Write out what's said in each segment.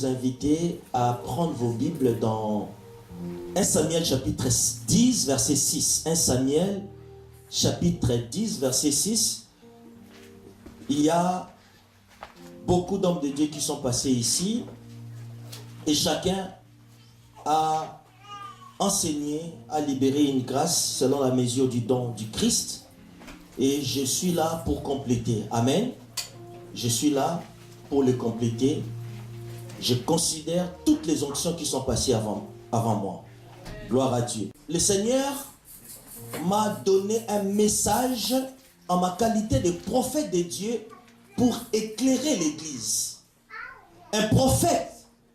vous inviter à prendre vos Bibles dans 1 Samuel chapitre 10, verset 6. 1 Samuel chapitre 10, verset 6. Il y a beaucoup d'hommes de Dieu qui sont passés ici et chacun a enseigné, a libéré une grâce selon la mesure du don du Christ. Et je suis là pour compléter. Amen. Je suis là pour le compléter. Je considère toutes les onctions qui sont passées avant moi. Gloire à Dieu. Le Seigneur m'a donné un message en ma qualité de prophète de Dieu pour éclairer l'Église. Un prophète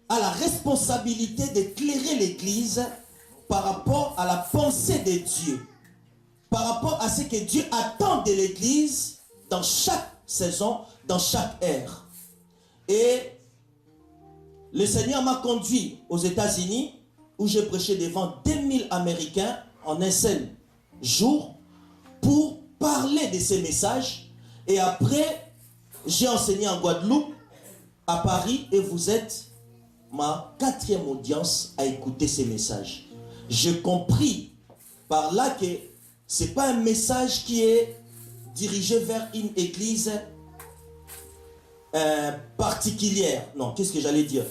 a la responsabilité d'éclairer l'Église par rapport à la pensée de Dieu, par rapport à ce que Dieu attend de l'Église dans chaque saison, dans chaque ère. Et le Seigneur m'a conduit aux États-Unis où j'ai prêché devant 2000 Américains en un seul jour pour parler de ces messages. Et après, j'ai enseigné en Guadeloupe, à Paris, et vous êtes ma 4e audience à écouter ces messages. J'ai compris par là que ce n'est pas un message qui est dirigé vers une église particulière. Non, qu'est-ce que j'allais dire?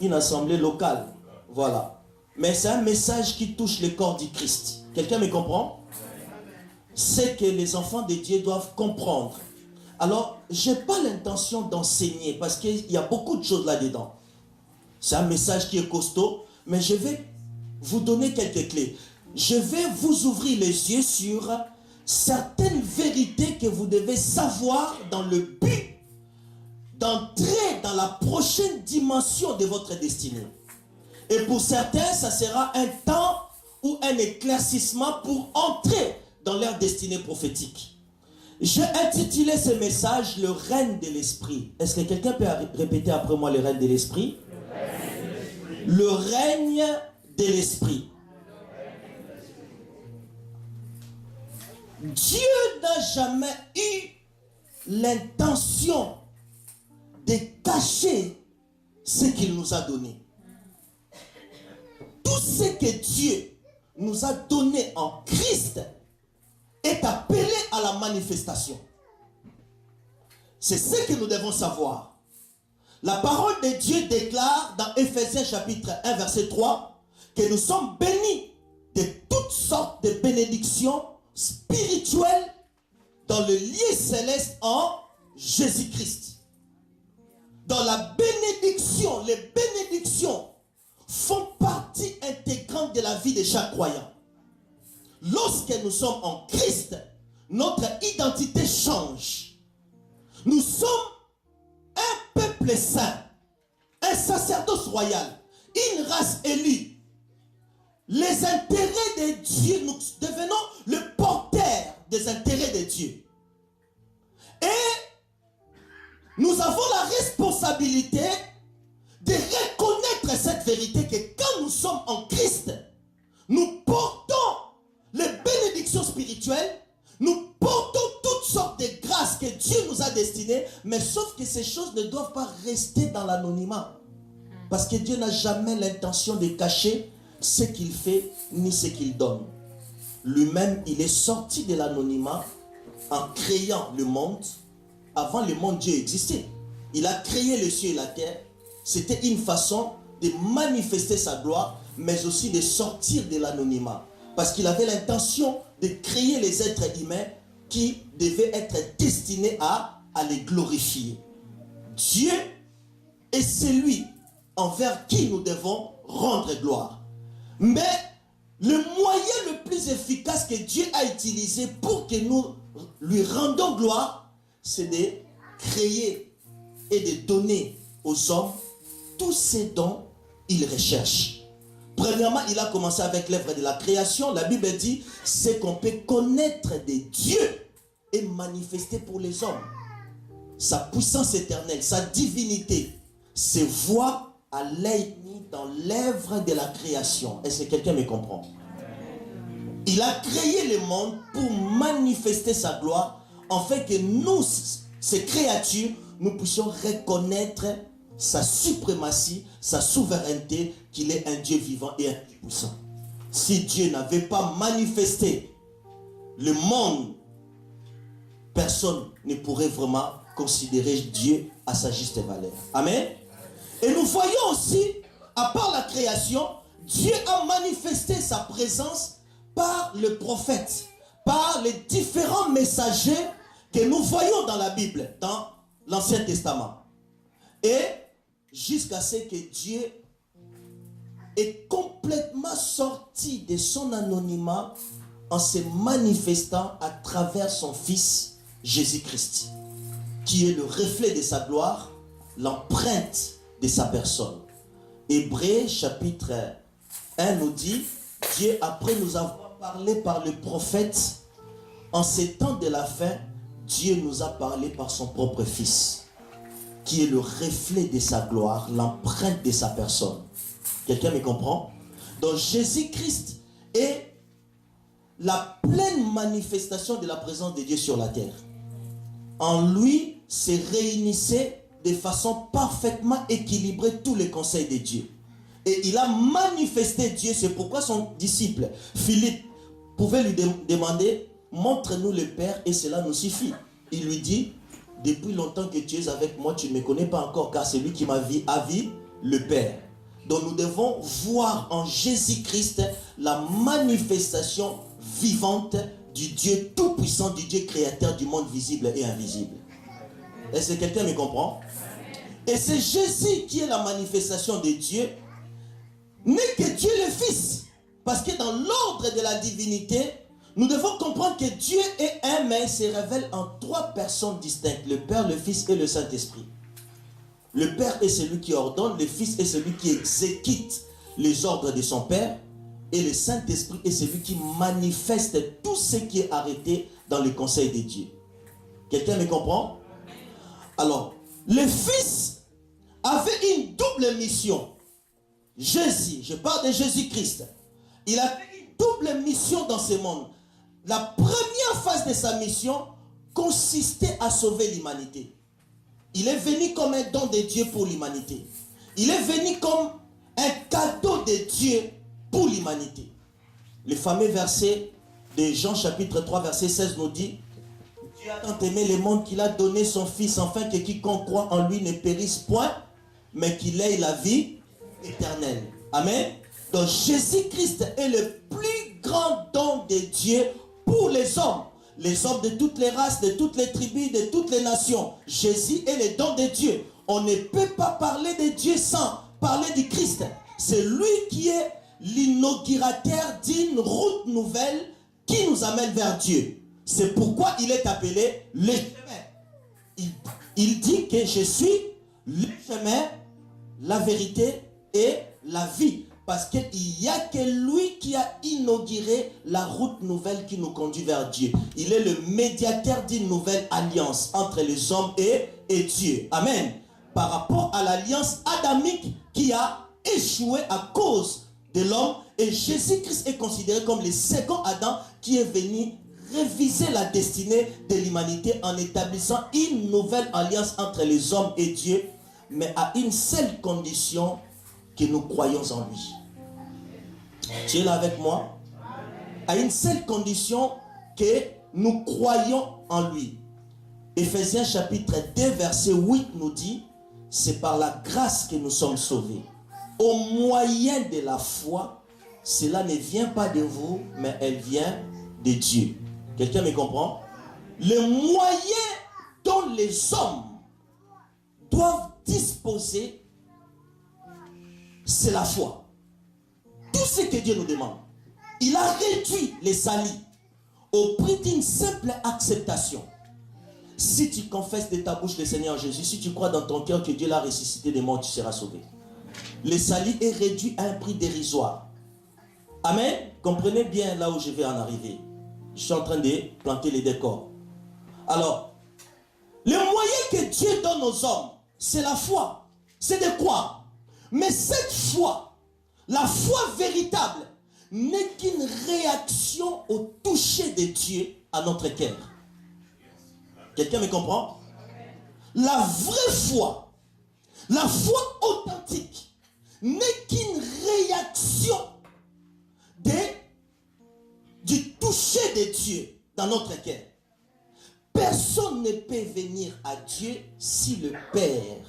Une assemblée locale. Voilà. Mais c'est un message qui touche le corps du Christ. Quelqu'un me comprend? C'est que les enfants de Dieu doivent comprendre. Alors, je n'ai pas l'intention d'enseigner parce qu'il y a beaucoup de choses là-dedans. C'est un message qui est costaud, mais je vais vous donner quelques clés. Je vais vous ouvrir les yeux sur certaines vérités que vous devez savoir dans le but d'entrer dans la prochaine dimension de votre destinée. Et pour certains, ça sera un temps ou un éclaircissement pour entrer dans leur destinée prophétique. J'ai intitulé ce message « Le règne de l'esprit ». Est-ce que quelqu'un peut répéter après moi « Le règne de l'esprit » ? Le règne de l'esprit. Dieu n'a jamais eu l'intention de cacher ce qu'il nous a donné. Tout ce que Dieu nous a donné en Christ est appelé à la manifestation. C'est ce que nous devons savoir. La parole de Dieu déclare dans Éphésiens chapitre 1 verset 3 que nous sommes bénis de toutes sortes de bénédictions spirituelles dans le lieu céleste en Jésus-Christ. Dans la bénédiction, les bénédictions font partie intégrante de la vie de chaque croyant. Lorsque nous sommes en Christ, notre identité change. Nous sommes un peuple saint, un sacerdoce royal, une race élue. Les intérêts de Dieu, nous devenons le porteur des intérêts de Dieu. Et nous avons la responsabilité de reconnaître cette vérité que quand nous sommes en Christ, nous portons les bénédictions spirituelles, nous portons toutes sortes de grâces que Dieu nous a destinées, mais sauf que ces choses ne doivent pas rester dans l'anonymat. Parce que Dieu n'a jamais l'intention de cacher ce qu'il fait ni ce qu'il donne. Lui-même, il est sorti de l'anonymat en créant le monde. Avant le monde, Dieu existait. Il a créé les cieux et la terre. C'était une façon de manifester sa gloire, mais aussi de sortir de l'anonymat. Parce qu'il avait l'intention de créer les êtres humains qui devaient être destinés à les glorifier. Dieu est celui envers qui nous devons rendre gloire. Mais le moyen le plus efficace que Dieu a utilisé pour que nous lui rendons gloire, c'est de créer et de donner aux hommes tous ces dons ils recherchent. Premièrement, il a commencé avec l'œuvre de la création. La Bible dit, c'est qu'on peut connaître de Dieu et manifester pour les hommes. Sa puissance éternelle, sa divinité, se voit à l'œil nu dans l'œuvre de la création. Est-ce que quelqu'un me comprend? Il a créé le monde pour manifester sa gloire, en fait que nous, ces créatures, nous puissions reconnaître sa suprématie, sa souveraineté, qu'il est un Dieu vivant et un Dieu puissant. Si Dieu n'avait pas manifesté le monde, personne ne pourrait vraiment considérer Dieu à sa juste valeur. Amen. Et nous voyons aussi, à part la création, Dieu a manifesté sa présence par le prophète, par les différents messagers que nous voyons dans la Bible, dans l'Ancien Testament. Et jusqu'à ce que Dieu est complètement sorti de son anonymat en se manifestant à travers son Fils Jésus-Christ, qui est le reflet de sa gloire, l'empreinte de sa personne. Hébreux chapitre 1 nous dit, Dieu, après nous avoir parlé par le prophète, en ces temps de la fin, Dieu nous a parlé par son propre Fils, qui est le reflet de sa gloire, l'empreinte de sa personne. Quelqu'un me comprend? Donc Jésus-Christ est la pleine manifestation de la présence de Dieu sur la terre. En lui se réunissaient de façon parfaitement équilibrée tous les conseils de Dieu. Et il a manifesté Dieu. C'est pourquoi son disciple Philippe pouvait lui demander, montre-nous le Père et cela nous suffit. Il lui dit, depuis longtemps que tu es avec moi, tu ne me connais pas encore, car c'est lui qui m'a vu le Père. Donc nous devons voir en Jésus-Christ la manifestation vivante du Dieu tout-puissant, du Dieu créateur du monde visible et invisible. Est-ce que quelqu'un me comprend? Et c'est Jésus qui est la manifestation de Dieu, n'est que Dieu le Fils. Parce que dans l'ordre de la divinité, nous devons comprendre que Dieu est un, mais il se révèle en trois personnes distinctes, le Père, le Fils et le Saint-Esprit. Le Père est celui qui ordonne, le Fils est celui qui exécute les ordres de son Père, et le Saint-Esprit est celui qui manifeste tout ce qui est arrêté dans le conseil de Dieu. Quelqu'un me comprend? Alors, le Fils avait une double mission. Jésus, je parle de Jésus-Christ. Il avait une double mission dans ce monde. La première phase de sa mission consistait à sauver l'humanité. Il est venu comme un don de Dieu pour l'humanité. Il est venu comme un cadeau de Dieu pour l'humanité. Le fameux verset de Jean chapitre 3 verset 16 nous dit, Dieu a tant aimé le monde qu'il a donné son Fils, afin que quiconque croit en lui ne périsse point, mais qu'il ait la vie éternelle. Amen. Donc Jésus-Christ est le plus grand don de Dieu pour les hommes de toutes les races, de toutes les tribus, de toutes les nations. Jésus est le don de Dieu. On ne peut pas parler de Dieu sans parler du Christ. C'est lui qui est l'inaugurateur d'une route nouvelle qui nous amène vers Dieu. C'est pourquoi il est appelé le chemin. Il dit que je suis le chemin, la vérité et la vie. Parce qu'il n'y a que lui qui a inauguré la route nouvelle qui nous conduit vers Dieu. Il est le médiateur d'une nouvelle alliance entre les hommes et Dieu. Amen. Par rapport à l'alliance adamique qui a échoué à cause de l'homme. Et Jésus-Christ est considéré comme le second Adam qui est venu réviser la destinée de l'humanité en établissant une nouvelle alliance entre les hommes et Dieu, mais à une seule condition, que nous croyons en lui. Tu es là avec moi? À une seule condition, que nous croyons en lui. Éphésiens chapitre 2 verset 8 nous dit, c'est par la grâce que nous sommes sauvés. Au moyen de la foi, cela ne vient pas de vous, mais elle vient de Dieu. Quelqu'un me comprend? Le moyen dont les hommes doivent disposer, c'est la foi. Tout ce que Dieu nous demande. Il a réduit les salis au prix d'une simple acceptation. Si tu confesses de ta bouche le Seigneur Jésus, si tu crois dans ton cœur que Dieu l'a ressuscité des morts, tu seras sauvé. Le salut est réduit à un prix dérisoire. Amen. Comprenez bien là où je vais en arriver. Je suis en train de planter les décors. Alors, le moyen que Dieu donne aux hommes, c'est la foi. C'est de croire. Mais cette foi, la foi véritable, n'est qu'une réaction au toucher de Dieu à notre cœur. Quelqu'un me comprend? La vraie foi, la foi authentique, n'est qu'une réaction du toucher de Dieu dans notre cœur. Personne ne peut venir à Dieu si le Père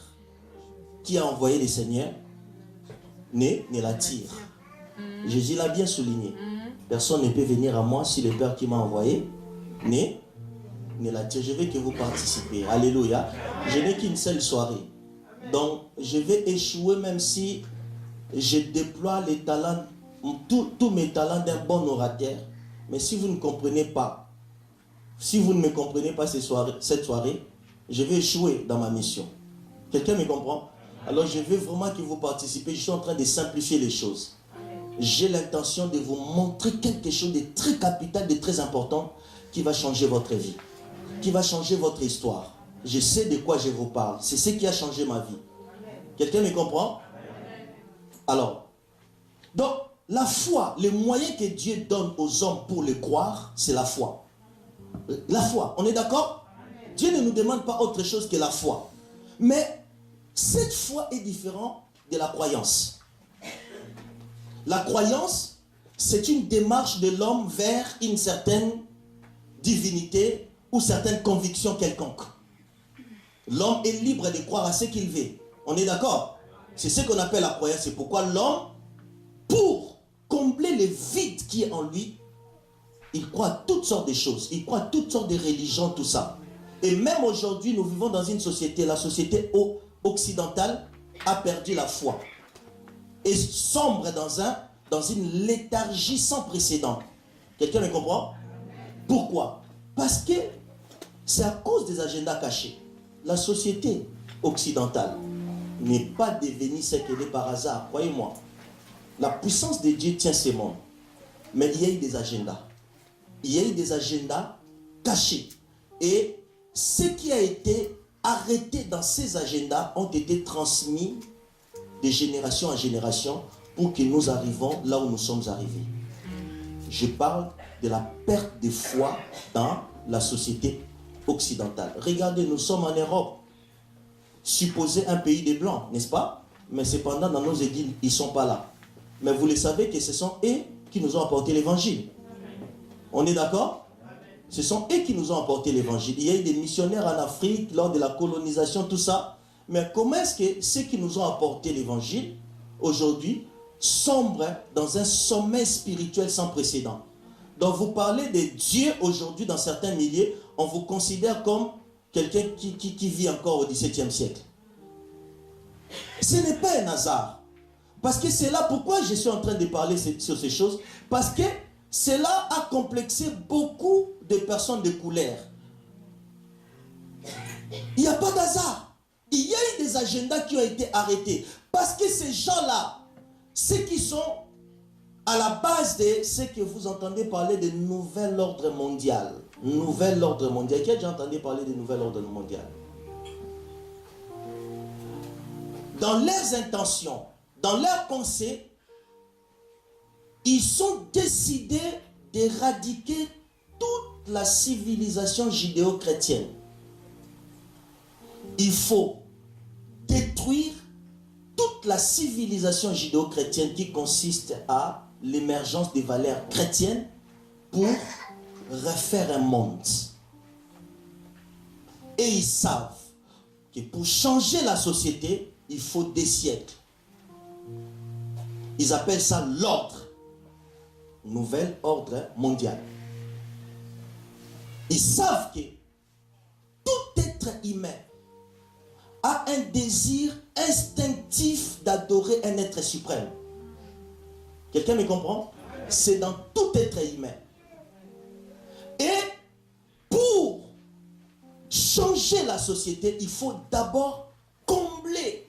qui a envoyé le Seigneur ne l'attire. Jésus l'a bien souligné. Personne ne peut venir à moi si le Père qui m'a envoyé ne l'attire. Je veux que vous participez. Alléluia. Je n'ai qu'une seule soirée. Donc, je vais échouer même si je déploie les talents, tous mes talents d'un bon orateur. Mais si vous ne comprenez pas, si vous ne me comprenez pas cette soirée, je vais échouer dans ma mission. Quelqu'un me comprend? Alors je veux vraiment que vous participez. Je suis en train de simplifier les choses. J'ai l'intention de vous montrer quelque chose de très capital, de très important, qui va changer votre vie, qui va changer votre histoire. Je sais de quoi je vous parle. C'est ce qui a changé ma vie. Quelqu'un me comprend? Alors, donc, la foi, le moyen que Dieu donne aux hommes pour le croire, c'est la foi. La foi, on est d'accord? Dieu ne nous demande pas autre chose que la foi. Mais cette foi est différente de la croyance. La croyance, c'est une démarche de l'homme vers une certaine divinité ou certaine conviction quelconque. L'homme est libre de croire à ce qu'il veut. On est d'accord? C'est ce qu'on appelle la croyance. C'est pourquoi l'homme, pour combler le vide qui est en lui, il croit à toutes sortes de choses. Il croit à toutes sortes de religions, tout ça. Et même aujourd'hui, nous vivons dans une société, la société occidentale a perdu la foi. Et sombre dans une léthargie sans précédent. Quelqu'un me comprend? Pourquoi? Parce que c'est à cause des agendas cachés. La société occidentale n'est pas devenue ce qu'elle est par hasard. Croyez-moi. La puissance de Dieu tient ces mondes. Mais il y a eu des agendas. Il y a eu des agendas cachés. Et ce qui a été arrêté dans ces agendas ont été transmis de génération en génération pour que nous arrivions là où nous sommes arrivés. Je parle de la perte de foi dans la société occidentale. Regardez, nous sommes en Europe, supposé un pays des Blancs, n'est-ce pas? Mais cependant, dans nos églises, ils ne sont pas là. Mais vous le savez que ce sont eux qui nous ont apporté l'évangile. On est d'accord? Ce sont eux qui nous ont apporté l'évangile. Il y a eu des missionnaires en Afrique lors de la colonisation, tout ça. Mais comment est-ce que ceux qui nous ont apporté l'évangile, aujourd'hui, sombrent dans un sommet spirituel sans précédent? Donc vous parlez de Dieu aujourd'hui dans certains milieux, on vous considère comme quelqu'un qui vit encore au XVIIe siècle. Ce n'est pas un hasard. Parce que c'est là pourquoi je suis en train de parler sur ces choses. Parce que cela a complexé beaucoup de personnes de couleur. Il n'y a pas d'hasard. Il y a eu des agendas qui ont été arrêtés. Parce que ces gens-là, ceux qui sont à la base de ce que vous entendez parler de nouvel ordre mondial. Nouvel ordre mondial. Qui a déjà entendu parler de nouvel ordre mondial? Dans leurs intentions, dans leurs pensées, ils sont décidés d'éradiquer toute la civilisation judéo-chrétienne. Il faut détruire toute la civilisation judéo-chrétienne qui consiste à l'émergence des valeurs chrétiennes pour refaire un monde. Et ils savent que pour changer la société, il faut des siècles. Ils appellent ça l'ordre. Nouvel ordre mondial. Ils savent que tout être humain a un désir instinctif d'adorer un être suprême. Quelqu'un me comprend? C'est dans tout être humain. Et pour changer la société, il faut d'abord combler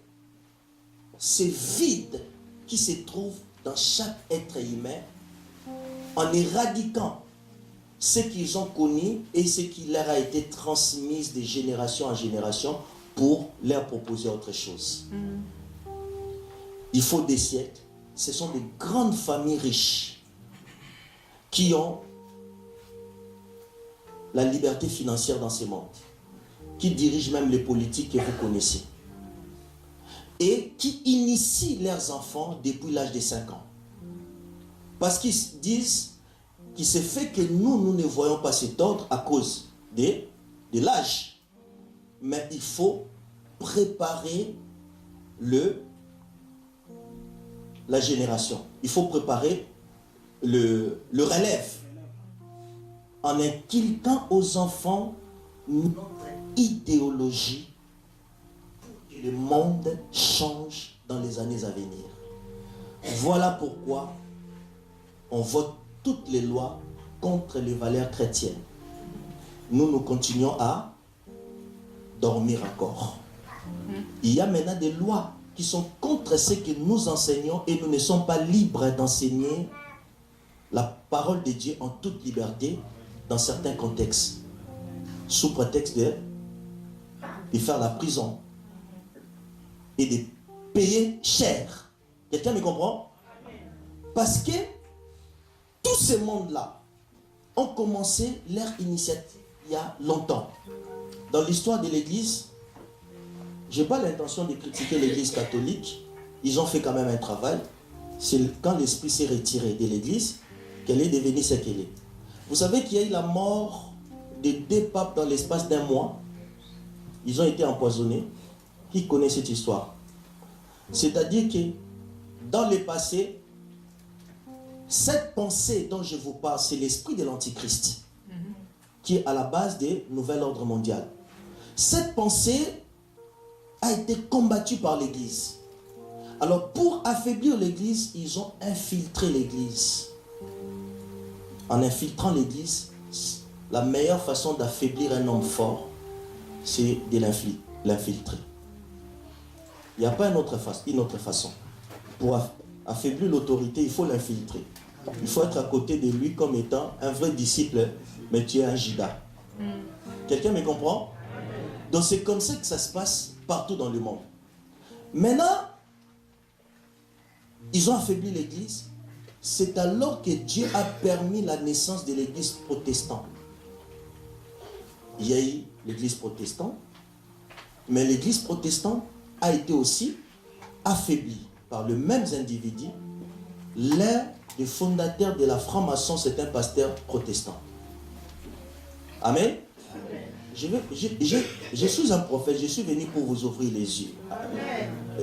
ces vides qui se trouvent dans chaque être humain en éradiquant ce qu'ils ont connu et ce qui leur a été transmis de génération en génération pour leur proposer autre chose. Il faut des siècles. Ce sont des grandes familles riches qui ont la liberté financière dans ce monde. qui dirigent même les politiques que vous connaissez. Et qui initient leurs enfants depuis l'âge de 5 ans. Parce qu'ils disent qu'il se fait que nous ne voyons pas cet ordre à cause de l'âge. Mais il faut préparer la génération. Il faut préparer le relève en inculquant aux enfants notre idéologie pour que le monde change dans les années à venir. Voilà pourquoi on vote toutes les lois contre les valeurs chrétiennes. Nous continuons à dormir encore. Il y a maintenant des lois qui sont contre ce que nous enseignons et nous ne sommes pas libres d'enseigner la parole de Dieu en toute liberté dans certains contextes, sous prétexte de faire la prison et de payer cher. Quelqu'un me comprend? Parce que tous ces mondes-là ont commencé leur initiative il y a longtemps. Dans l'histoire de l'Église, je n'ai pas l'intention de critiquer l'Église catholique. Ils ont fait quand même un travail. C'est quand l'Esprit s'est retiré de l'Église qu'elle est devenue ce qu'elle est. Vous savez qu'il y a eu la mort de 2 papes dans l'espace d'1 mois. Ils ont été empoisonnés. Qui connaît cette histoire? C'est-à-dire que dans le passé, cette pensée dont je vous parle, c'est l'esprit de l'Antichrist qui est à la base du nouvel ordre mondial. Cette pensée a été combattue par l'Église. Alors pour affaiblir l'Église, ils ont infiltré l'Église. En infiltrant l'Église, la meilleure façon d'affaiblir un homme fort, c'est de l'infiltrer. Il n'y a pas une autre façon. Pour affaiblir l'autorité, il faut l'infiltrer. Il faut être à côté de lui comme étant un vrai disciple, mais tu es un Judas. Quelqu'un me comprend? Donc c'est comme ça que ça se passe partout dans le monde. Maintenant, ils ont affaibli l'Église. C'est alors que Dieu a permis la naissance de l'Église protestante. Il y a eu l'Église protestante, mais l'Église protestante a été aussi affaiblie par le même individu. L'un des fondateurs de la franc-maçon, c'est un pasteur protestant. Amen. Je suis un prophète, je suis venu pour vous ouvrir les yeux.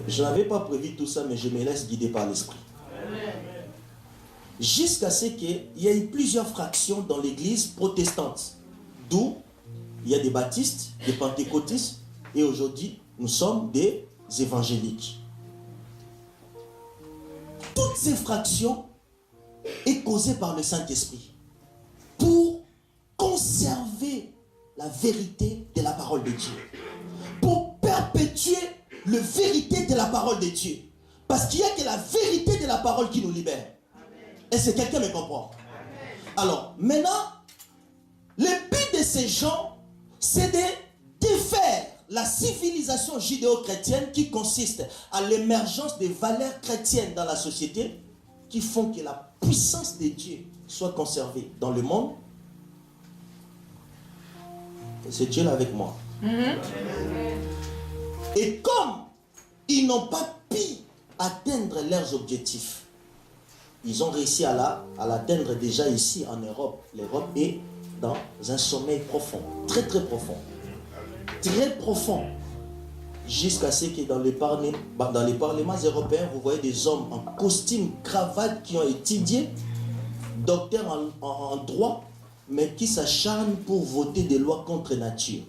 Je n'avais pas prévu tout ça, mais je me laisse guider par l'Esprit. Jusqu'à ce qu'il y ait plusieurs fractions dans l'église protestante. D'où il y a des baptistes, des pentecôtistes, et aujourd'hui, nous sommes des évangéliques. Toutes ces fractions sont causées par le Saint-Esprit pour conserver la vérité de la parole de Dieu, pour perpétuer la vérité de la parole de Dieu, parce qu'il n'y a que la vérité de la parole qui nous libère. Est-ce que quelqu'un me comprend? Alors, maintenant, le but de ces gens, c'est de défaire la civilisation judéo-chrétienne qui consiste à l'émergence des valeurs chrétiennes dans la société qui font que la puissance de Dieu soit conservée dans le monde. Et c'est Dieu là avec moi. Et comme ils n'ont pas pu atteindre leurs objectifs, ils ont réussi à l'atteindre déjà ici en Europe. L'Europe est dans un sommeil profond, très très profond. Très profond. Jusqu'à ce que dans les parlements européens, vous voyez des hommes en costume, cravate qui ont étudié, docteurs en droit, mais qui s'acharnent pour voter des lois contre nature.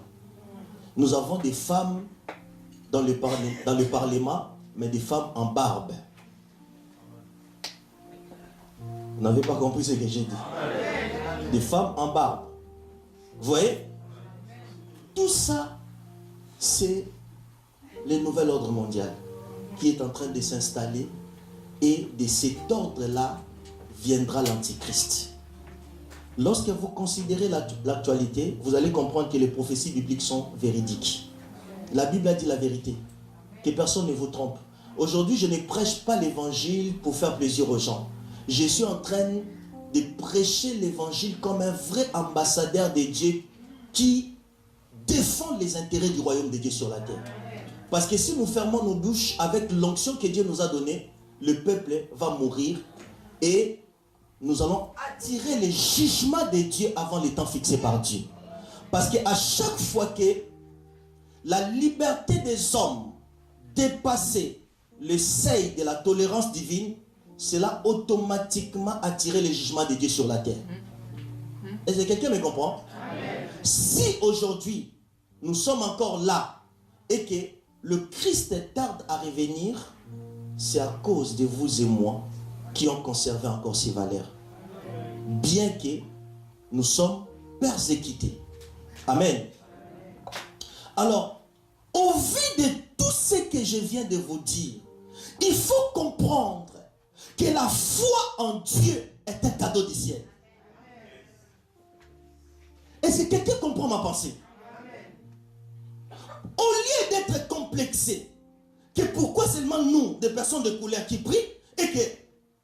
Nous avons des femmes dans le parlement, mais des femmes en barbe. Vous n'avez pas compris ce que j'ai dit. Des femmes en barbe. Vous voyez? Tout ça, c'est le nouvel ordre mondial qui est en train de s'installer, et de cet ordre-là viendra l'Antichrist. Lorsque vous considérez l'actualité, vous allez comprendre que les prophéties bibliques sont véridiques. La Bible a dit la vérité. Que personne ne vous trompe. Aujourd'hui, je ne prêche pas l'évangile pour faire plaisir aux gens. Je suis en train de prêcher l'évangile comme un vrai ambassadeur de Dieu qui défendre les intérêts du royaume de Dieu sur la terre. Parce que si nous fermons nos bouches avec l'onction que Dieu nous a donnée, le peuple va mourir et nous allons attirer les jugements de Dieu avant les temps fixés par Dieu. Parce qu'à chaque fois que la liberté des hommes dépassait le seuil de la tolérance divine, cela automatiquement attirait les jugements de Dieu sur la terre. Est-ce que quelqu'un me comprend? Amen. Si aujourd'hui nous sommes encore là et que le Christ tarde à revenir, c'est à cause de vous et moi qui ont conservé encore ces valeurs. Bien que nous sommes persécutés. Amen. Alors, au vu de tout ce que je viens de vous dire, il faut comprendre que la foi en Dieu est un cadeau du ciel. Est-ce que quelqu'un comprend ma pensée? Au lieu d'être complexé, que pourquoi seulement nous, des personnes de couleur qui prient, et que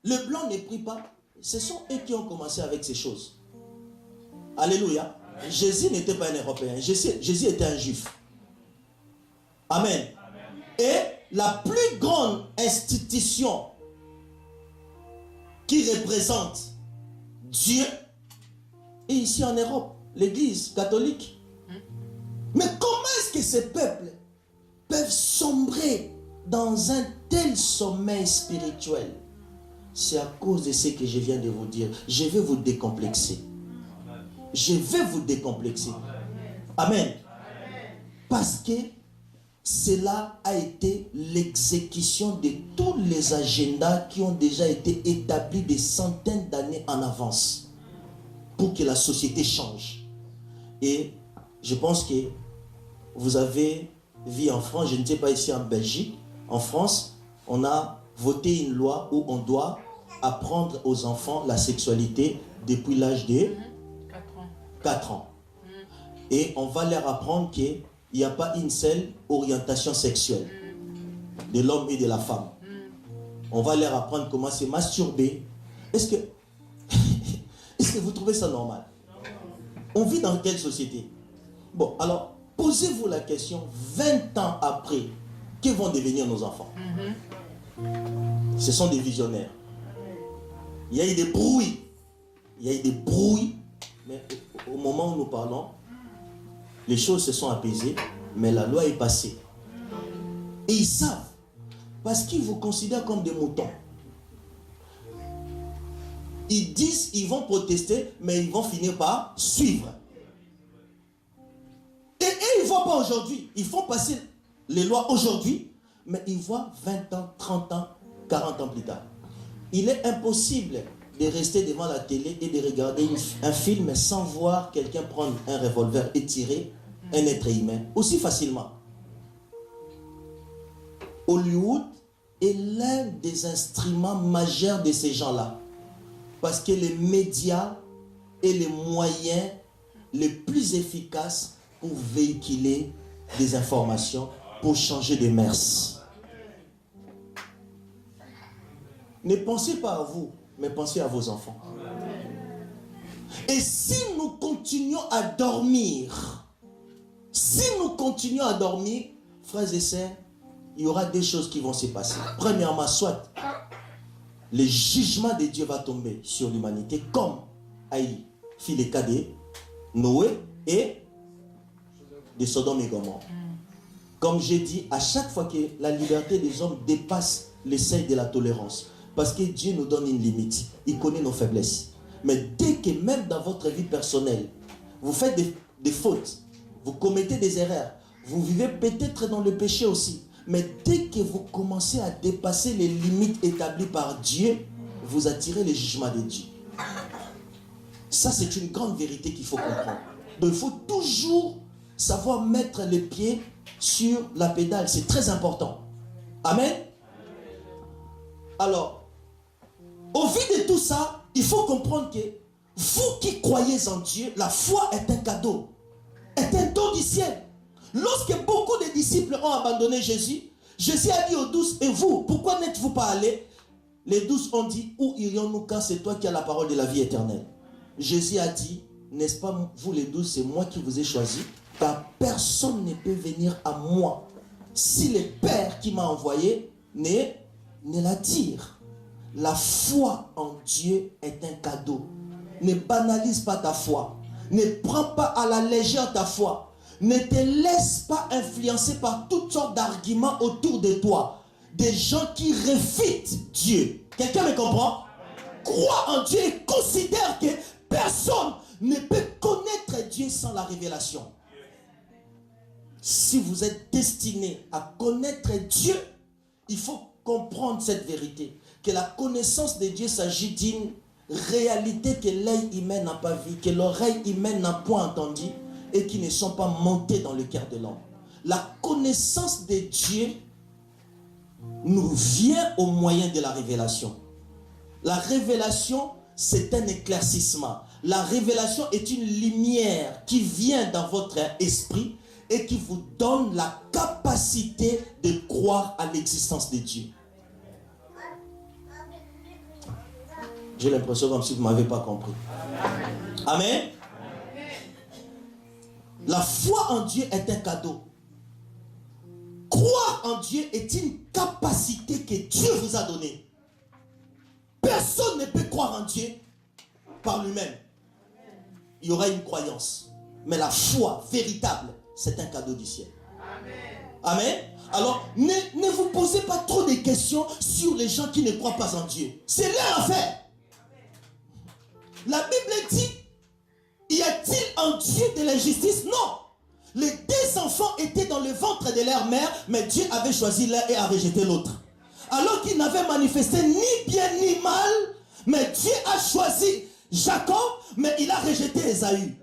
le blanc ne prie pas, ce sont eux qui ont commencé avec ces choses. Alléluia. Jésus n'était pas un Européen, Jésus était un Juif. Amen. Et la plus grande institution qui représente Dieu est ici en Europe, l'Église catholique. Mais comment est-ce que ces peuples peuvent sombrer dans un tel sommeil spirituel? C'est à cause de ce que je viens de vous dire. Je vais vous décomplexer. Je vais vous décomplexer. Amen. Parce que cela a été l'exécution de tous les agendas qui ont déjà été établis des centaines d'années en avance pour que la société change. Et je pense que vous avez vu en France, je ne sais pas ici en Belgique, en France, on a voté une loi où on doit apprendre aux enfants la sexualité depuis l'âge de 4 ans. Et on va leur apprendre qu'il n'y a pas une seule orientation sexuelle de l'homme et de la femme. On va leur apprendre comment se masturber. Est-ce que vous trouvez ça normal? On vit dans quelle société? Bon, alors, posez-vous la question, 20 ans après, que vont devenir nos enfants? Ce sont des visionnaires. Il y a eu des brouilles. Mais au moment où nous parlons, les choses se sont apaisées, mais la loi est passée. Et ils savent, parce qu'ils vous considèrent comme des moutons. Ils disent, ils vont protester, mais ils vont finir par suivre. Et ils ne voient pas aujourd'hui. Ils font passer les lois aujourd'hui, mais ils voient 20 ans, 30 ans, 40 ans plus tard. Il est impossible de rester devant la télé et de regarder un film sans voir quelqu'un prendre un revolver et tirer un être humain aussi facilement. Hollywood est l'un des instruments majeurs de ces gens-là. Parce que les médias est les moyens les plus efficaces pour véhiculer des informations, pour changer de mœurs. Ne pensez pas à vous, mais pensez à vos enfants. Et si nous continuons à dormir, frères et sœurs, il y aura des choses qui vont se passer. Premièrement, soit le jugement de Dieu va tomber sur l'humanité, comme Haï fit le cas de Noé et de Sodome et Gomorrhe. Comme j'ai dit, à chaque fois que la liberté des hommes dépasse le seuil de la tolérance, parce que Dieu nous donne une limite, il connaît nos faiblesses. Mais dès que même dans votre vie personnelle, vous faites des fautes, vous commettez des erreurs, vous vivez peut-être dans le péché aussi, mais dès que vous commencez à dépasser les limites établies par Dieu, vous attirez le jugement de Dieu. Ça, c'est une grande vérité qu'il faut comprendre. Donc, il faut toujours savoir mettre les pieds sur la pédale. C'est très important. Amen. Alors, au vu de tout ça, il faut comprendre que vous qui croyez en Dieu, la foi est un cadeau, est un don du ciel. Lorsque beaucoup de disciples ont abandonné Jésus, Jésus a dit aux douze, et vous, pourquoi n'êtes-vous pas allés? Les douze ont dit, où irions-nous car c'est toi qui as la parole de la vie éternelle? Jésus a dit, n'est-ce pas vous les douze, c'est moi qui vous ai choisi car personne ne peut venir à moi si le Père qui m'a envoyé ne l'attire. La foi en Dieu est un cadeau. Ne banalise pas ta foi. Ne prends pas à la légère ta foi. Ne te laisse pas influencer par toutes sortes d'arguments autour de toi. Des gens qui réfutent Dieu. Quelqu'un me comprend? Crois en Dieu et considère que personne ne peut connaître Dieu sans la révélation. Si vous êtes destiné à connaître Dieu, il faut comprendre cette vérité. Que la connaissance de Dieu s'agit d'une réalité que l'œil humain n'a pas vue, que l'oreille humaine n'a point entendue et qui ne sont pas montées dans le cœur de l'homme. La connaissance de Dieu nous vient au moyen de la révélation. La révélation, c'est un éclaircissement. La révélation est une lumière qui vient dans votre esprit et qui vous donne la capacité de croire à l'existence de Dieu. J'ai l'impression comme si vous ne m'avez pas compris. Amen. La foi en Dieu est un cadeau. Croire en Dieu est une capacité que Dieu vous a donnée. Personne ne peut croire en Dieu par lui-même. Il y aura une croyance. Mais la foi véritable, c'est un cadeau du ciel. Amen. Alors, ne vous posez pas trop de questions sur les gens qui ne croient pas en Dieu. C'est leur affaire. La Bible dit, y a-t-il en Dieu de l'injustice? Non. Les deux enfants étaient dans le ventre de leur mère, mais Dieu avait choisi l'un et a rejeté l'autre. Alors qu'ils n'avaient manifesté ni bien ni mal, mais Dieu a choisi Jacob, mais il a rejeté Ésaü.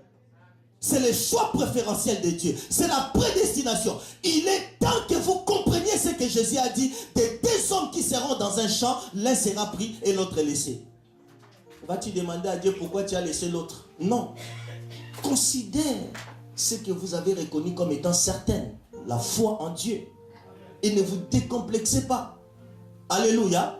C'est le choix préférentiel de Dieu. C'est la prédestination. Il est temps que vous compreniez ce que Jésus a dit. Des deux hommes qui seront dans un champ, l'un sera pris et l'autre laissé. Vas-tu demander à Dieu pourquoi tu as laissé l'autre? Non. Considère ce que vous avez reconnu comme étant certain. La foi en Dieu. Et ne vous décomplexez pas. Alléluia.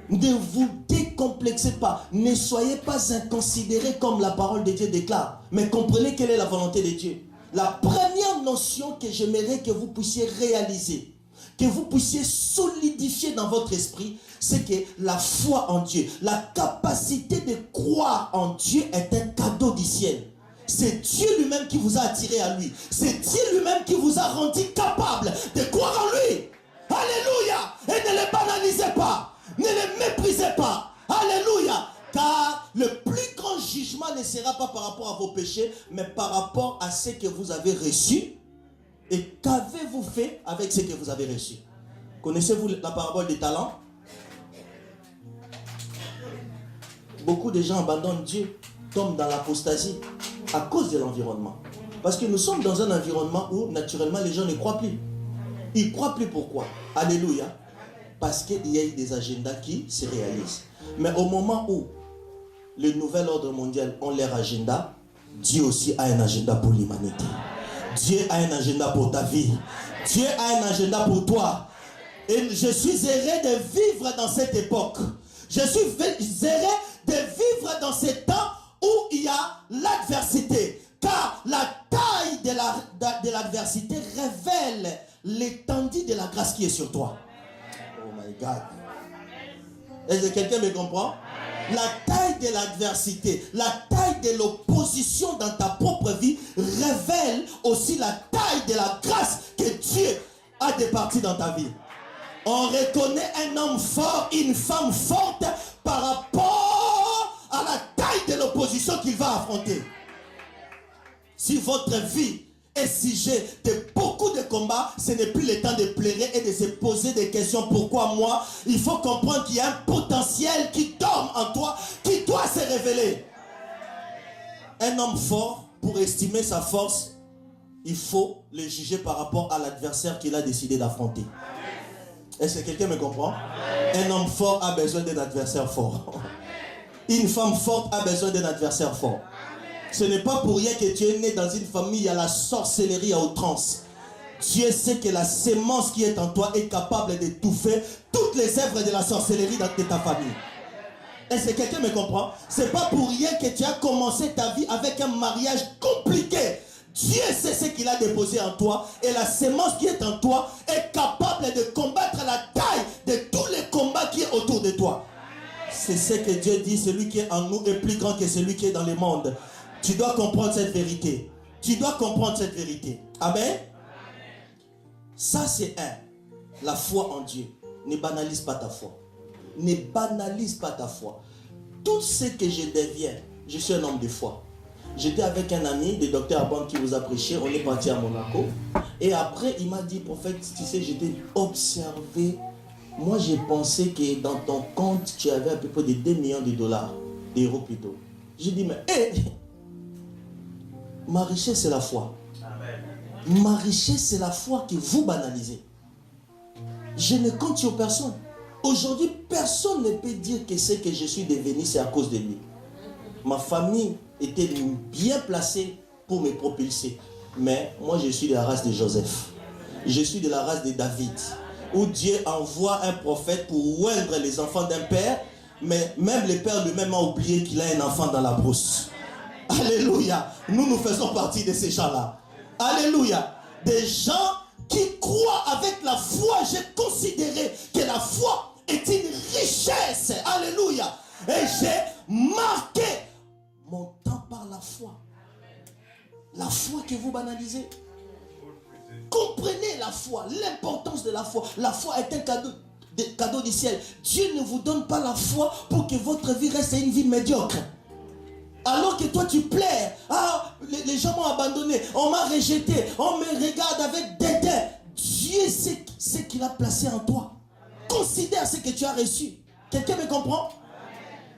Ne vous décomplexez pas. Ne soyez pas inconsidérés comme la parole de Dieu déclare. Mais comprenez quelle est la volonté de Dieu. La première notion que j'aimerais que vous puissiez réaliser, que vous puissiez solidifier dans votre esprit, c'est que la foi en Dieu, la capacité de croire en Dieu est un cadeau du ciel. C'est Dieu lui-même qui vous a attiré à lui. C'est Dieu lui-même qui vous a rendu capable de croire en lui. Alléluia. Et ne les banalisez pas. Ne les méprisez pas. Alléluia. Car le plus grand jugement ne sera pas par rapport à vos péchés, mais par rapport à ce que vous avez reçu. Et qu'avez-vous fait avec ce que vous avez reçu? Connaissez-vous la parabole des talents? Beaucoup de gens abandonnent Dieu, tombent dans l'apostasie à cause de l'environnement. Parce que nous sommes dans un environnement où naturellement les gens ne croient plus. Ils ne croient plus pourquoi? Alléluia. Parce qu'il y a eu des agendas qui se réalisent. Mais au moment où le nouvel ordre mondial ont leur agenda, Dieu aussi a un agenda pour l'humanité. Dieu a un agenda pour ta vie. Dieu a un agenda pour toi. Et je suis heureux de vivre dans cette époque. Je suis heureux de vivre dans ce temps où il y a l'adversité. Car la taille de l'adversité révèle l'étendue de la grâce qui est sur toi. Oh my God. Est-ce que quelqu'un me comprend? La taille de l'adversité, la taille de l'opposition dans ta propre vie révèle aussi la taille de la grâce que Dieu a départie dans ta vie. On reconnaît un homme fort, une femme forte par rapport à la taille de l'opposition qu'il va affronter. Si votre vie est sujet de beaucoup de combats, ce n'est plus le temps de pleurer et de se poser des questions. Pourquoi moi? Il faut comprendre qu'il y a un potentiel qui dorme en toi, qui doit se révéler. Un homme fort, pour estimer sa force, il faut le juger par rapport à l'adversaire qu'il a décidé d'affronter. Est-ce que quelqu'un me comprend? Un homme fort a besoin d'un adversaire fort. Une femme forte a besoin d'un adversaire fort. Ce n'est pas pour rien que tu es né dans une famille à la sorcellerie à outrance. Dieu sait que la sémence qui est en toi est capable d'étouffer toutes les œuvres de la sorcellerie de ta famille. Est-ce que quelqu'un me comprend? Ce n'est pas pour rien que tu as commencé ta vie avec un mariage compliqué. Dieu sait ce qu'il a déposé en toi et la sémence qui est en toi est capable de combattre la taille de tous les combats qui est autour de toi. C'est ce que Dieu dit, celui qui est en nous est plus grand que celui qui est dans le monde. Tu dois comprendre cette vérité. Tu dois comprendre cette vérité. Amen. Ça c'est la foi en Dieu. Ne banalise pas ta foi. Ne banalise pas ta foi. Tout ce que je deviens, je suis un homme de foi. J'étais avec un ami, le docteur Abam qui vous a prêché, on est parti à Monaco. Et après, il m'a dit, prophète, tu sais, j'étais observé. Moi, j'ai pensé que dans ton compte, tu avais à peu près de 2 millions de dollars, d'euros plutôt. J'ai dit, mais, ma richesse, c'est la foi. Amen. Ma richesse, c'est la foi que vous banalisez. Je ne compte sur personne. Aujourd'hui, personne ne peut dire que ce que je suis devenu, c'est à cause de lui. Ma famille était bien placée pour me propulser. Mais moi, je suis de la race de Joseph. Je suis de la race de David. Où Dieu envoie un prophète pour oindre les enfants d'un père. Mais même le père lui-même a oublié qu'il a un enfant dans la brousse. Alléluia. Nous faisons partie de ces gens-là. Alléluia. Des gens qui croient avec la foi. J'ai considéré que la foi est une richesse. Alléluia. Et j'ai marqué mon temps par la foi. La foi que vous banalisez. Comprenez la foi, l'importance de la foi. La foi est un cadeau du ciel. Dieu ne vous donne pas la foi pour que votre vie reste une vie médiocre. Alors que toi tu plais. Ah, les gens m'ont abandonné, on m'a rejeté, on me regarde avec dédain. Dieu sait ce qu'il a placé en toi. Considère ce que tu as reçu. Quelqu'un me comprend?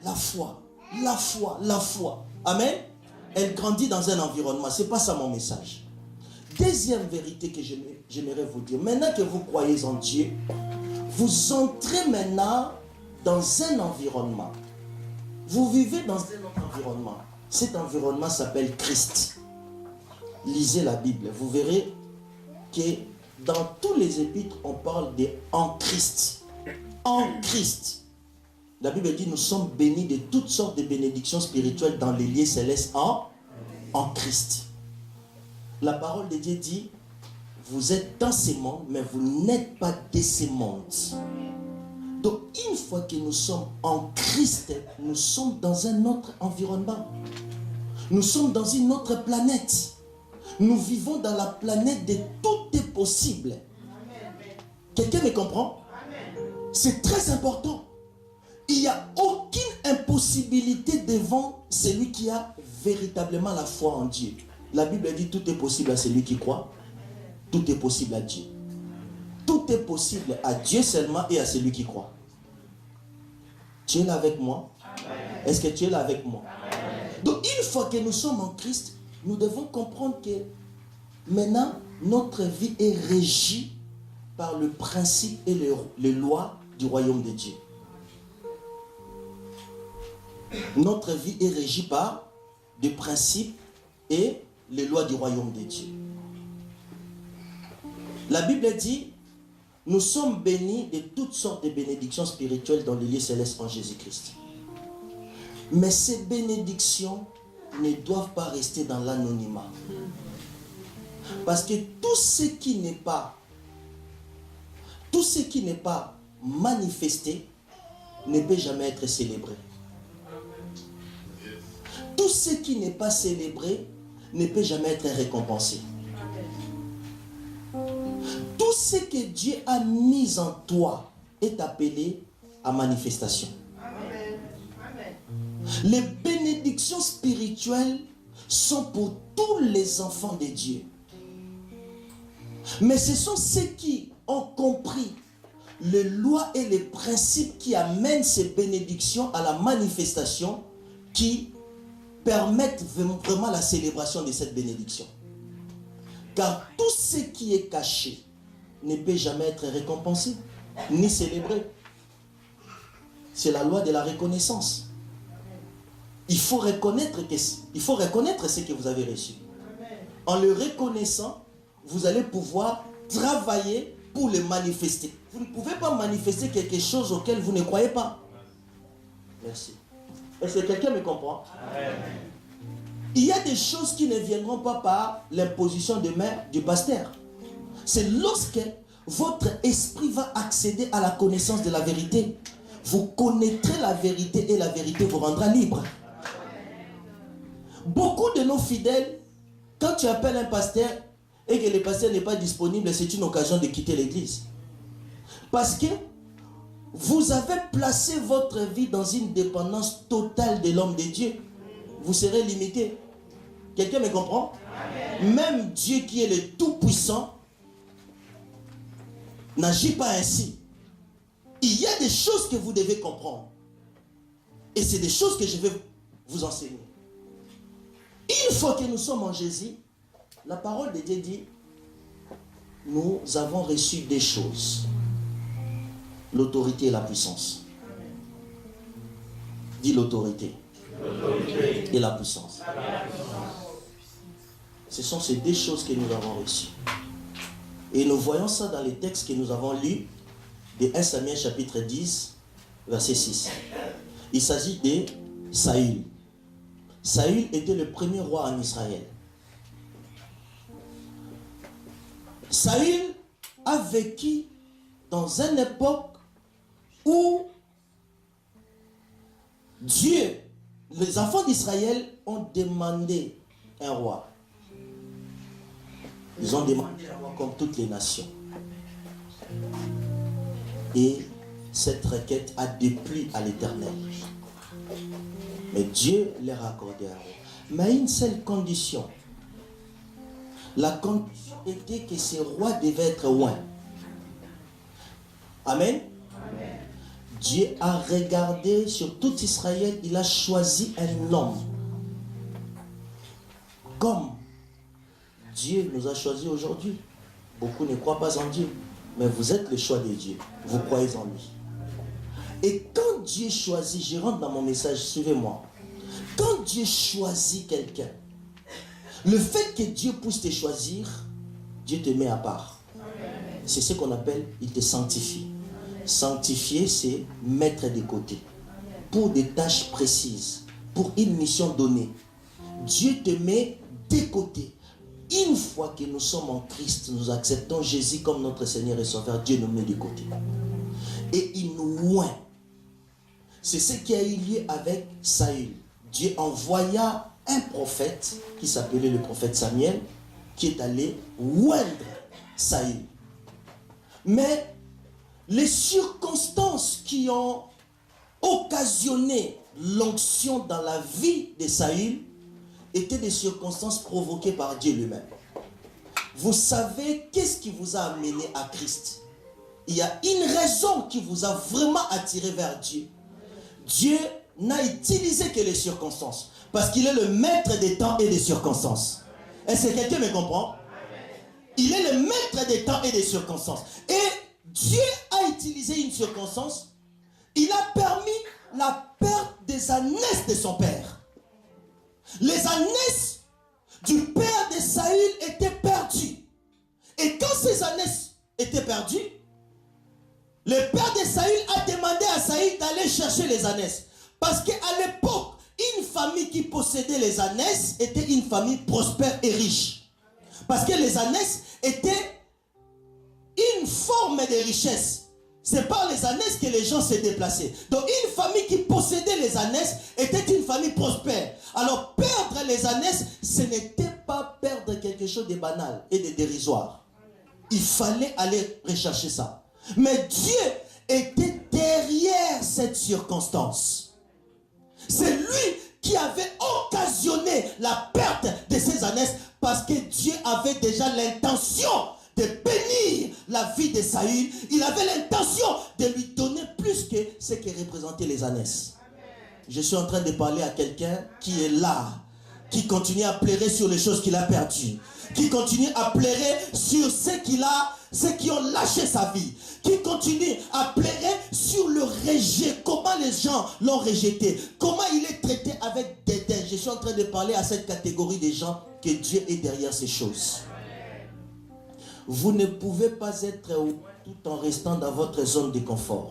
La foi, la foi, la foi. Amen. Elle grandit dans un environnement. C'est pas ça mon message. Deuxième vérité que j'aimerais vous dire. Maintenant que vous croyez en Dieu, vous entrez maintenant dans un environnement. Vous vivez dans un autre environnement. Cet environnement s'appelle Christ. Lisez la Bible. Vous verrez que dans tous les épîtres, on parle de en Christ. En Christ. La Bible dit nous sommes bénis de toutes sortes de bénédictions spirituelles dans les lieux célestes en Christ. La parole de Dieu dit vous êtes dans ces mondes, mais vous n'êtes pas de ces mondes. Donc une fois que nous sommes en Christ, nous sommes dans un autre environnement. Nous sommes dans une autre planète. Nous vivons dans la planète de tout est possible. Quelqu'un me comprend? C'est très important. Il n'y a aucune impossibilité devant celui qui a véritablement la foi en Dieu. La Bible dit tout est possible à celui qui croit. Tout est possible à Dieu. Tout est possible à Dieu seulement et à celui qui croit. Tu es là avec moi? Est-ce que tu es là avec moi? Donc une fois que nous sommes en Christ, nous devons comprendre que maintenant notre vie est régie par le principe et les lois du royaume de Dieu. Notre vie est régie par des principes et les lois du royaume de Dieu. La Bible dit, nous sommes bénis de toutes sortes de bénédictions spirituelles dans les lieux célestes en Jésus-Christ. Mais ces bénédictions ne doivent pas rester dans l'anonymat. Parce que tout ce qui n'est pas manifesté ne peut jamais être célébré. Tout ce qui n'est pas célébré ne peut jamais être récompensé. Tout ce que Dieu a mis en toi est appelé à manifestation. Amen. Les bénédictions spirituelles sont pour tous les enfants de Dieu. Mais ce sont ceux qui ont compris les lois et les principes qui amènent ces bénédictions à la manifestation qui permettent vraiment la célébration de cette bénédiction. Car tout ce qui est caché ne peut jamais être récompensé ni célébré. C'est la loi de la reconnaissance. Il faut reconnaître ce que vous avez reçu. En le reconnaissant, vous allez pouvoir travailler pour le manifester. Vous ne pouvez pas manifester quelque chose auquel vous ne croyez pas. Merci. Est-ce que quelqu'un me comprend? Il y a des choses qui ne viendront pas par l'imposition de main du pasteur. C'est lorsque votre esprit va accéder à la connaissance de la vérité. Vous connaîtrez la vérité et la vérité vous rendra libre. Beaucoup de nos fidèles, quand tu appelles un pasteur et que le pasteur n'est pas disponible, c'est une occasion de quitter l'église. Parce que vous avez placé votre vie dans une dépendance totale de l'homme de Dieu. Vous serez limité. Quelqu'un me comprend? Amen. Même Dieu qui est le Tout-Puissant n'agit pas ainsi. Il y a des choses que vous devez comprendre. Et c'est des choses que je vais vous enseigner. Une fois que nous sommes en Jésus, la parole de Dieu dit, nous avons reçu des choses. L'autorité et la puissance. Dis l'autorité. Et la puissance. Ce sont ces deux choses que nous avons reçues. Et nous voyons ça dans les textes que nous avons lus de 1 Samuel chapitre 10, verset 6. Il s'agit de Saül. Saül était le premier roi en Israël. Saül a vécu dans une époque où Dieu, les enfants d'Israël ont demandé un roi. Ils ont demandé un roi comme toutes les nations. Et cette requête a déplu à l'Éternel. Mais Dieu leur a accordé un roi. Mais à une seule condition. La condition était que ce roi devait être loin. Amen. Amen. Dieu a regardé sur tout Israël, il a choisi un homme. Comme Dieu nous a choisis aujourd'hui. Beaucoup ne croient pas en Dieu, mais vous êtes le choix de Dieu. Vous croyez en lui. Et quand Dieu choisit, je rentre dans mon message, suivez-moi. Quand Dieu choisit quelqu'un, le fait que Dieu puisse te choisir, Dieu te met à part. C'est ce qu'on appelle, il te sanctifie. Sanctifier, c'est mettre de côté. Pour des tâches précises, pour une mission donnée. Dieu te met de côté. Une fois que nous sommes en Christ, nous acceptons Jésus comme notre Seigneur et Sauveur, Dieu nous met de côté. Et il nous oint. C'est ce qui a eu lieu avec Saül. Dieu envoya un prophète qui s'appelait le prophète Samuel, qui est allé oindre Saül. Mais les circonstances qui ont occasionné l'onction dans la vie de Saül étaient des circonstances provoquées par Dieu lui-même. Vous savez qu'est-ce qui vous a amené à Christ? Il y a une raison qui vous a vraiment attiré vers Dieu. Dieu n'a utilisé que les circonstances. Parce qu'il est le maître des temps et des circonstances. Est-ce que quelqu'un me comprend? Il est le maître des temps et des circonstances. Et Dieu a utilisé une circonstance. Il a permis la perte des ânesses de son père. Les ânesses du père de Saül étaient perdues. Et quand ces ânesses étaient perdues, le père de Saül a demandé à Saül d'aller chercher les ânesses. Parce qu'à l'époque, une famille qui possédait les ânesses était une famille prospère et riche. Parce que les ânesses étaient une forme de richesse. C'est par les ânesses que les gens se déplaçaient. Donc une famille qui possédait les ânesses était une famille prospère. Alors perdre les ânesses, ce n'était pas perdre quelque chose de banal et de dérisoire. Il fallait aller rechercher ça. Mais Dieu était derrière cette circonstance. C'est lui qui avait occasionné la perte de ces ânesses parce que Dieu avait déjà l'intention de bénir la vie de Saül. Il avait l'intention de lui donner plus que ce que représentaient les ânesses. Je suis en train de parler à quelqu'un qui est là, qui continue à pleurer sur les choses qu'il a perdues, qui continue à pleurer sur ceux qui ont lâché sa vie, qui continue à pleurer sur le rejet, comment les gens l'ont rejeté, comment il est traité avec dédain. Je suis en train de parler à cette catégorie de gens que Dieu est derrière ces choses. Vous ne pouvez pas être tout en restant dans votre zone de confort.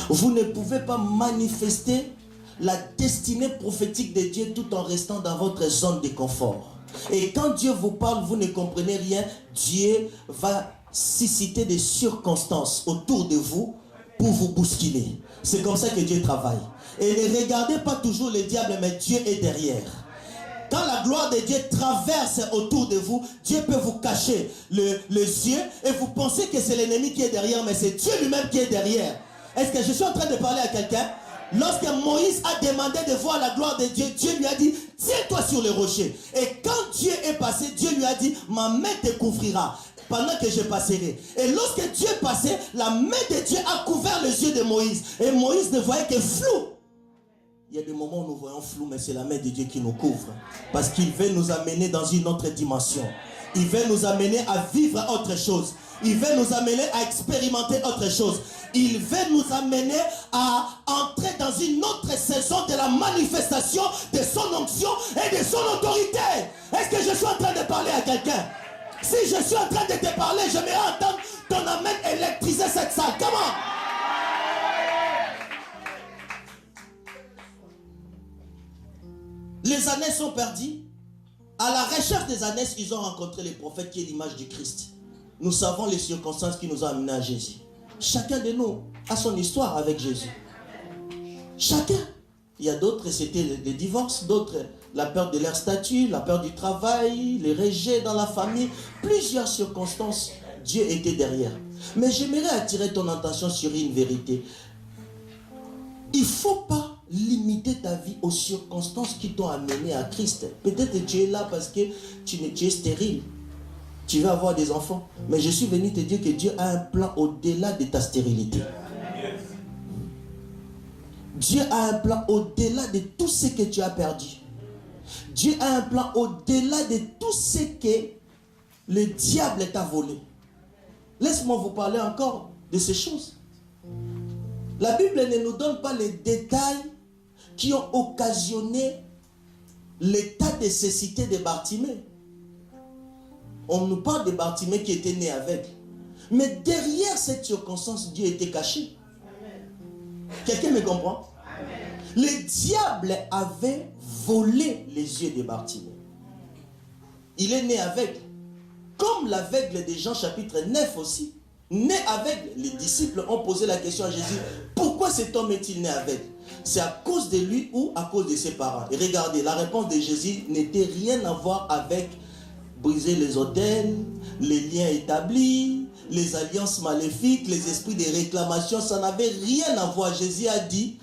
Vous ne pouvez pas manifester la destinée prophétique de Dieu tout en restant dans votre zone de confort. Et quand Dieu vous parle, vous ne comprenez rien, Dieu va susciter des circonstances autour de vous pour vous bousculer. C'est comme ça que Dieu travaille. Et ne regardez pas toujours le diable, mais Dieu est derrière. Quand la gloire de Dieu traverse autour de vous, Dieu peut vous cacher les yeux et vous pensez que c'est l'ennemi qui est derrière, mais c'est Dieu lui-même qui est derrière. Est-ce que je suis en train de parler à quelqu'un? Lorsque Moïse a demandé de voir la gloire de Dieu, Dieu lui a dit, tiens-toi sur le rocher. Et quand Dieu est passé, Dieu lui a dit, ma main te couvrira pendant que je passerai. Et lorsque Dieu passait, la main de Dieu a couvert les yeux de Moïse. Et Moïse ne voyait que flou. Il y a des moments où nous voyons flou, mais c'est la main de Dieu qui nous couvre. Parce qu'il veut nous amener dans une autre dimension. Il veut nous amener à vivre autre chose. Il veut nous amener à expérimenter autre chose. Il veut nous amener à entrer dans une autre saison de la manifestation de son onction et de son autorité. Est-ce que je suis en train de parler à quelqu'un? Si je suis en train de te parler, j'aimerais entendre ton amen électriser cette salle. Comment? Les années sont perdues. À la recherche des années, ils ont rencontré les prophètes qui est l'image du Christ. Nous savons les circonstances qui nous ont amenés à Jésus. Chacun de nous a son histoire avec Jésus. Chacun. Il y a d'autres, c'était les divorces, d'autres, la perte de leur statut, la perte du travail, les rejets dans la famille, plusieurs circonstances. Dieu était derrière. Mais j'aimerais attirer ton attention sur une vérité. Il ne faut pas limiter ta vie aux circonstances qui t'ont amené à Christ. Peut-être que tu es là parce que tu es stérile. Tu vas avoir des enfants. Mais je suis venu te dire que Dieu a un plan au-delà de ta stérilité. Dieu a un plan au-delà de tout ce que tu as perdu. Dieu a un plan au-delà de tout ce que le diable t'a volé. Laisse-moi vous parler encore de ces choses. La Bible ne nous donne pas les détails qui ont occasionné l'état de cécité de Bartimée. On nous parle de Bartimée qui était né aveugle. Mais derrière cette circonstance, Dieu était caché. Quelqu'un me comprend? Le diable avait volé les yeux de Bartimée. Il est né aveugle. Comme l'aveugle de Jean chapitre 9 aussi. Né aveugle, les disciples ont posé la question à Jésus. Pourquoi cet homme est-il né aveugle? C'est à cause de lui ou à cause de ses parents? Et regardez, la réponse de Jésus n'était rien à voir avec briser les autels, les liens établis, les alliances maléfiques, les esprits de réclamation. Ça n'avait rien à voir. Jésus a dit,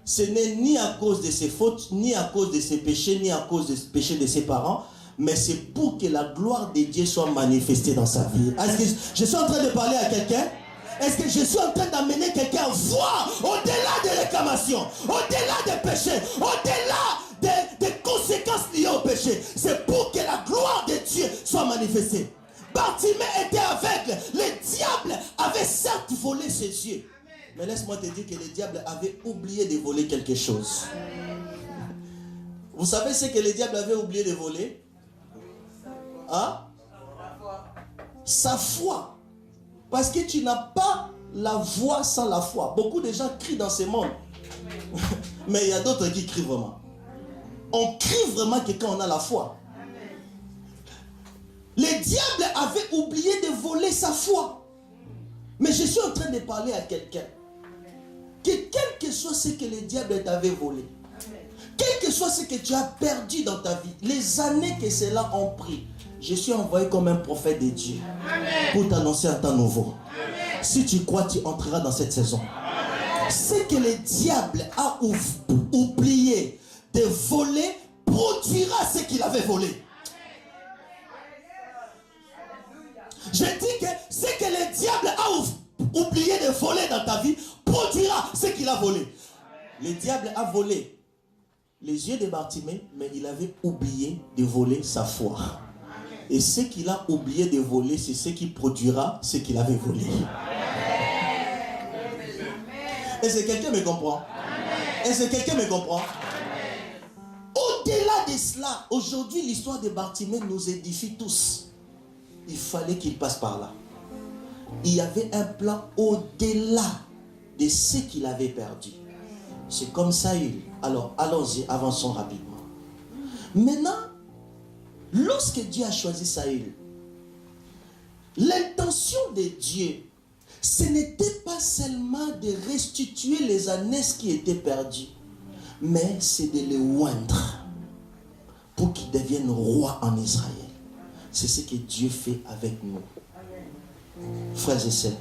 ce n'est ni à cause de ses fautes, ni à cause de ses péchés, ni à cause des péchés de ses parents, mais c'est pour que la gloire de Dieu soit manifestée dans sa vie. Est-ce que je suis en train de parler à quelqu'un? Est-ce que je suis en train d'amener quelqu'un à voir au-delà des réclamations, au-delà des péchés, au-delà des conséquences liées au péché? C'est pour que la gloire de Dieu soit manifestée. Bartimée était aveugle. Le diable avait certes volé ses yeux. Mais laisse-moi te dire que le diable avait oublié de voler quelque chose. Vous savez ce que le diable avait oublié de voler? Hein? Sa foi. Parce que tu n'as pas la voix sans la foi. Beaucoup de gens crient dans ce monde. Mais il y a d'autres qui crient vraiment. On crie vraiment que quand on a la foi. Le diable avait oublié de voler sa foi. Mais je suis en train de parler à quelqu'un. Que quel que soit ce que le diable t'avait volé, quel que soit ce que tu as perdu dans ta vie, les années que cela ont pris, je suis envoyé comme un prophète de Dieu pour t'annoncer un temps nouveau. Si tu crois, tu entreras dans cette saison. Ce que le diable a oublié de voler produira ce qu'il avait volé. Je dis que ce que le diable a oublié de voler dans ta vie produira ce qu'il a volé. Le diable a volé les yeux de Bartimée, mais il avait oublié de voler sa foi. Et ce qu'il a oublié de voler, c'est ce qui produira ce qu'il avait volé. Est-ce que quelqu'un me comprend? Est-ce que quelqu'un me comprend? Au-delà de cela, aujourd'hui, l'histoire de Bartimée nous édifie tous. Il fallait qu'il passe par là. Il y avait un plan au-delà de ce qu'il avait perdu. C'est comme Saül. Alors, allons-y, avançons rapidement. Maintenant, lorsque Dieu a choisi Saül, l'intention de Dieu, ce n'était pas seulement de restituer les ânesses qui étaient perdues, mais c'est de le oindre pour qu'il devienne roi en Israël. C'est ce que Dieu fait avec nous. Frères et sœurs,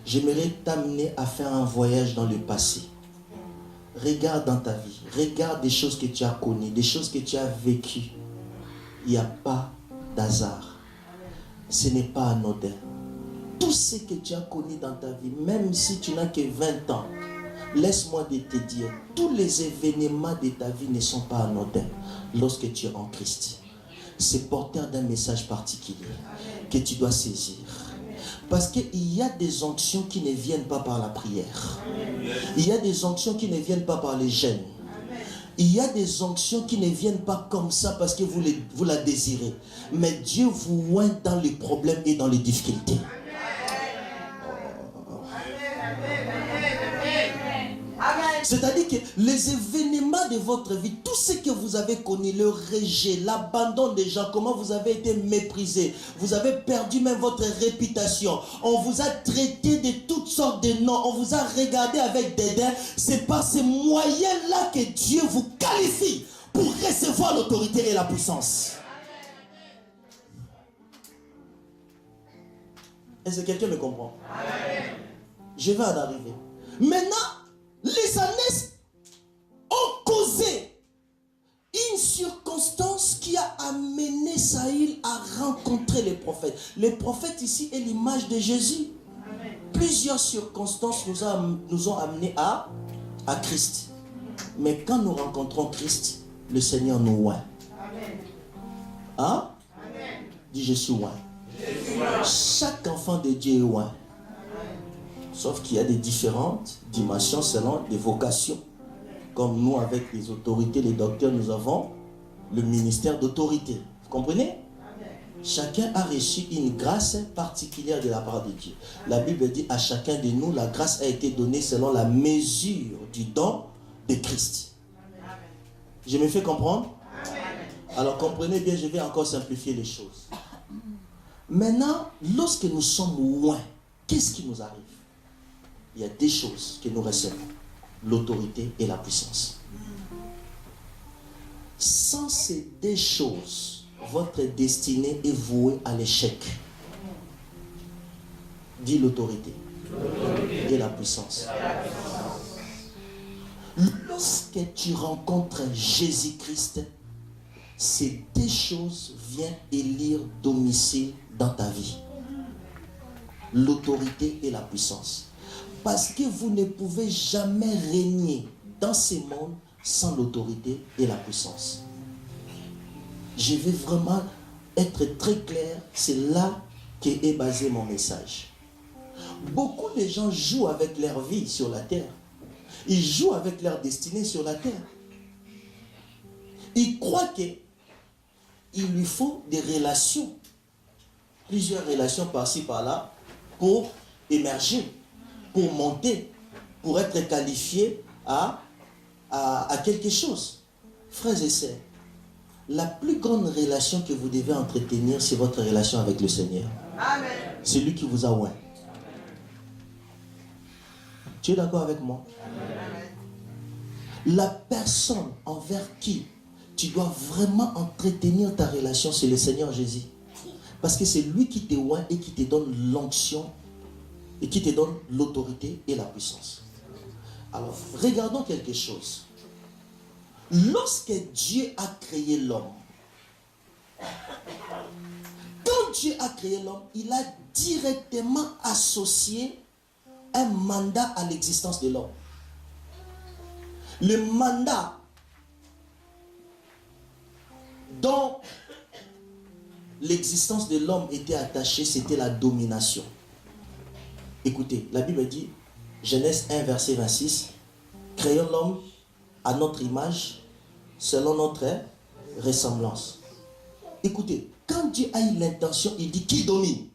j'aimerais t'amener à faire un voyage dans le passé. Regarde dans ta vie, regarde des choses que tu as connues, des choses que tu as vécues. Il n'y a pas d'hasard. Ce n'est pas anodin. Tout ce que tu as connu dans ta vie, même si tu n'as que 20 ans, laisse-moi te dire, tous les événements de ta vie ne sont pas anodins lorsque tu es en Christ. C'est porteur d'un message particulier que tu dois saisir. Parce qu'il y a des onctions qui ne viennent pas par la prière. Il y a des onctions qui ne viennent pas par les jeûnes. Il y a des onctions qui ne viennent pas comme ça parce que vous la désirez. Mais Dieu vous oint dans les problèmes et dans les difficultés. C'est-à-dire que les événements de votre vie, tout ce que vous avez connu, le rejet, l'abandon des gens, comment vous avez été méprisé, vous avez perdu même votre réputation, on vous a traité de toutes sortes de noms, on vous a regardé avec dédain, c'est par ces moyens-là que Dieu vous qualifie pour recevoir l'autorité et la puissance. Est-ce que quelqu'un me comprend? Je vais en arriver. Maintenant, les années ont causé une circonstance qui a amené Saül à rencontrer les prophètes. Les prophètes ici est l'image de Jésus. Amen. Plusieurs circonstances nous ont amenés à Christ. Mais quand nous rencontrons Christ, le Seigneur nous oint. Hein? Amen. Dis je suis oint. Chaque enfant de Dieu est oint. Sauf qu'il y a des différentes dimensions selon des vocations. Comme nous, avec les autorités, les docteurs, nous avons le ministère d'autorité. Vous comprenez? Chacun a reçu une grâce particulière de la part de Dieu. La Bible dit à chacun de nous, la grâce a été donnée selon la mesure du don de Christ. Je me fais comprendre? Alors comprenez bien, je vais encore simplifier les choses. Maintenant, lorsque nous sommes loin, qu'est-ce qui nous arrive? Il y a des choses que nous recevons. L'autorité et la puissance. Sans ces deux choses, votre destinée est vouée à l'échec. Dis l'autorité et la puissance. Lorsque tu rencontres Jésus-Christ, ces deux choses viennent élire domicile dans ta vie. L'autorité et la puissance. Parce que vous ne pouvez jamais régner dans ce monde sans l'autorité et la puissance. Je vais vraiment être très clair, c'est là qu'est basé mon message. Beaucoup de gens jouent avec leur vie sur la terre. Ils jouent avec leur destinée sur la terre. Ils croient qu'il lui faut des relations. Plusieurs relations par-ci par-là pour émerger, pour monter, pour être qualifié à quelque chose. Frères et sœurs, la plus grande relation que vous devez entretenir, c'est votre relation avec le Seigneur. Amen. C'est lui qui vous a oint. Tu es d'accord avec moi? Amen. La personne envers qui tu dois vraiment entretenir ta relation, c'est le Seigneur Jésus. Parce que c'est lui qui te oint et qui te donne l'onction et qui te donne l'autorité et la puissance. Alors, regardons quelque chose. Lorsque Dieu a créé l'homme, quand Dieu a créé l'homme, il a directement associé un mandat à l'existence de l'homme. Le mandat dont l'existence de l'homme était attachée, c'était la domination. Écoutez, la Bible dit, Genèse 1, verset 26, créons l'homme à notre image, selon notre ressemblance. Écoutez, quand Dieu a eu l'intention, il dit qui domine?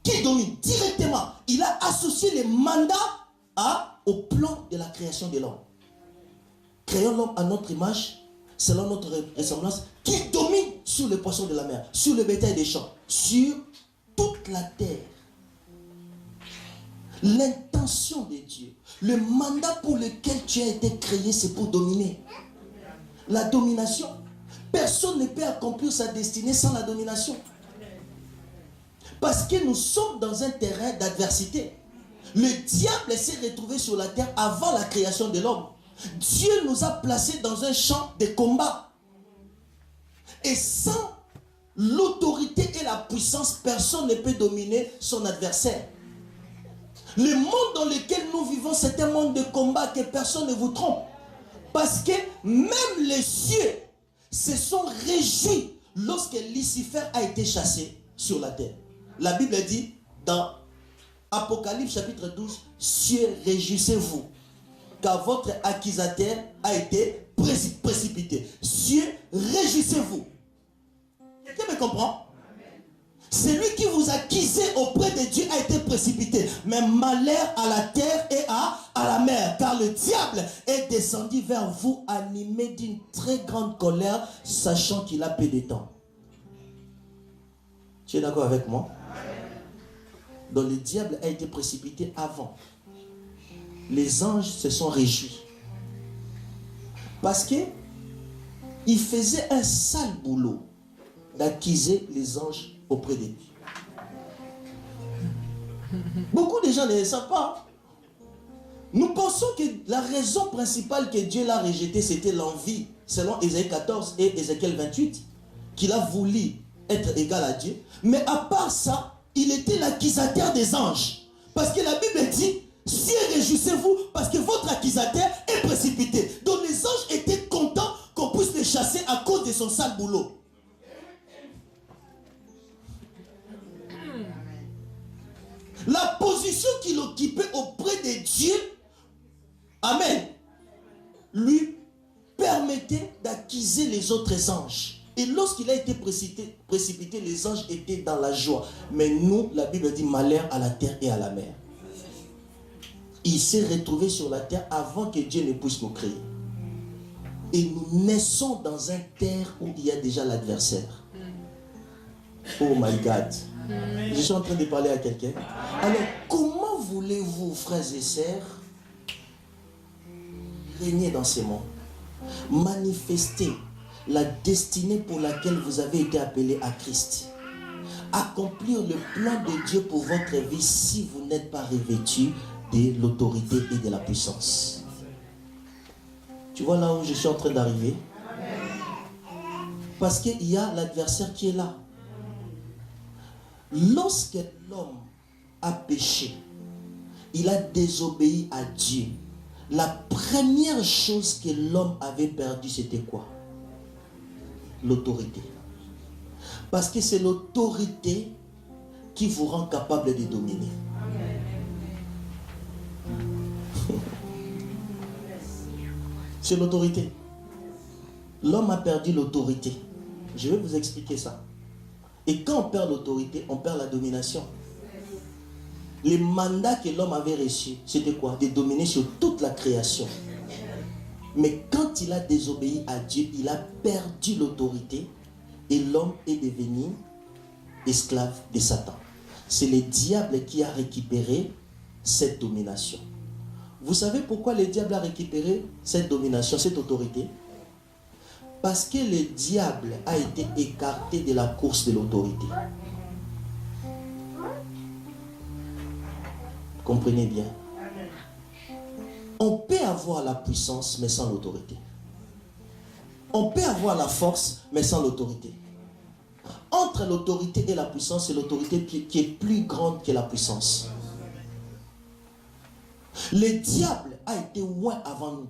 Qui domine? Directement, il a associé les mandats au plan de la création de l'homme. créons l'homme à notre image, selon notre ressemblance, qui domine sur les poissons de la mer, sur le bétail des champs, sur toute la terre. L'intention de Dieu, le mandat pour lequel tu as été créé, c'est pour dominer. La domination. Personne ne peut accomplir sa destinée sans la domination. Parce que nous sommes dans un terrain d'adversité. Le diable s'est retrouvé sur la terre avant la création de l'homme. Dieu nous a placés dans un champ de combat. Et sans l'autorité et la puissance, personne ne peut dominer son adversaire. Le monde dans lequel nous vivons, c'est un monde de combat, que personne ne vous trompe. Parce que même les cieux se sont réjouis lorsque Lucifer a été chassé sur la terre. La Bible dit dans Apocalypse chapitre 12, cieux, réjouissez-vous, car votre accusateur a été précipité. Cieux, réjouissez-vous. Quelqu'un me comprend? Celui qui vous accusait auprès de Dieu a été précipité. Mais malheur à la terre et à la mer, car le diable est descendu vers vous animé d'une très grande colère, sachant qu'il a peu de temps. Tu es d'accord avec moi? Donc le diable a été précipité avant. Les anges se sont réjouis. Parce que il faisait un sale boulot d'accuser les anges auprès de lui. Beaucoup de gens ne le savent pas. Nous pensons que la raison principale que Dieu l'a rejeté, c'était l'envie, selon Ésaïe 14 et Ézéchiel 28, qu'il a voulu être égal à Dieu. Mais à part ça, il était l'accusateur des anges. Parce que la Bible dit, si réjouissez-vous, parce que votre accusateur est précipité. Donc les anges étaient contents qu'on puisse les chasser à cause de son sale boulot. La position qu'il occupait auprès de Dieu, amen, lui permettait d'accuser les autres anges. Et lorsqu'il a été précipité, les anges étaient dans la joie. Mais nous, la Bible dit malheur à la terre et à la mer. Il s'est retrouvé sur la terre avant que Dieu ne puisse nous créer. Et nous naissons dans un terre où il y a déjà l'adversaire. Oh my God. Je suis en train de parler à quelqu'un. Alors, comment voulez-vous, frères et sœurs, régner dans ce monde? Manifester la destinée pour laquelle vous avez été appelés à Christ. Accomplir le plan de Dieu pour votre vie si vous n'êtes pas revêtu de l'autorité et de la puissance. Tu vois là où je suis en train d'arriver? Parce qu'il y a l'adversaire qui est là. Lorsque l'homme a péché, il a désobéi à Dieu. La première chose que l'homme avait perdue, c'était quoi? L'autorité. Parce que c'est l'autorité qui vous rend capable de dominer. C'est l'autorité. L'homme a perdu l'autorité. Je vais vous expliquer ça. Et quand on perd l'autorité, on perd la domination. Les mandats que l'homme avait reçus, c'était quoi? De dominer sur toute la création. Mais quand il a désobéi à Dieu, il a perdu l'autorité et l'homme est devenu esclave de Satan. C'est le diable qui a récupéré cette domination. Vous savez pourquoi le diable a récupéré cette domination, cette autorité? Parce que le diable a été écarté de la course de l'autorité. Comprenez bien. On peut avoir la puissance, mais sans l'autorité. On peut avoir la force, mais sans l'autorité. Entre l'autorité et la puissance, c'est l'autorité qui est plus grande que la puissance. Le diable a été loin avant nous.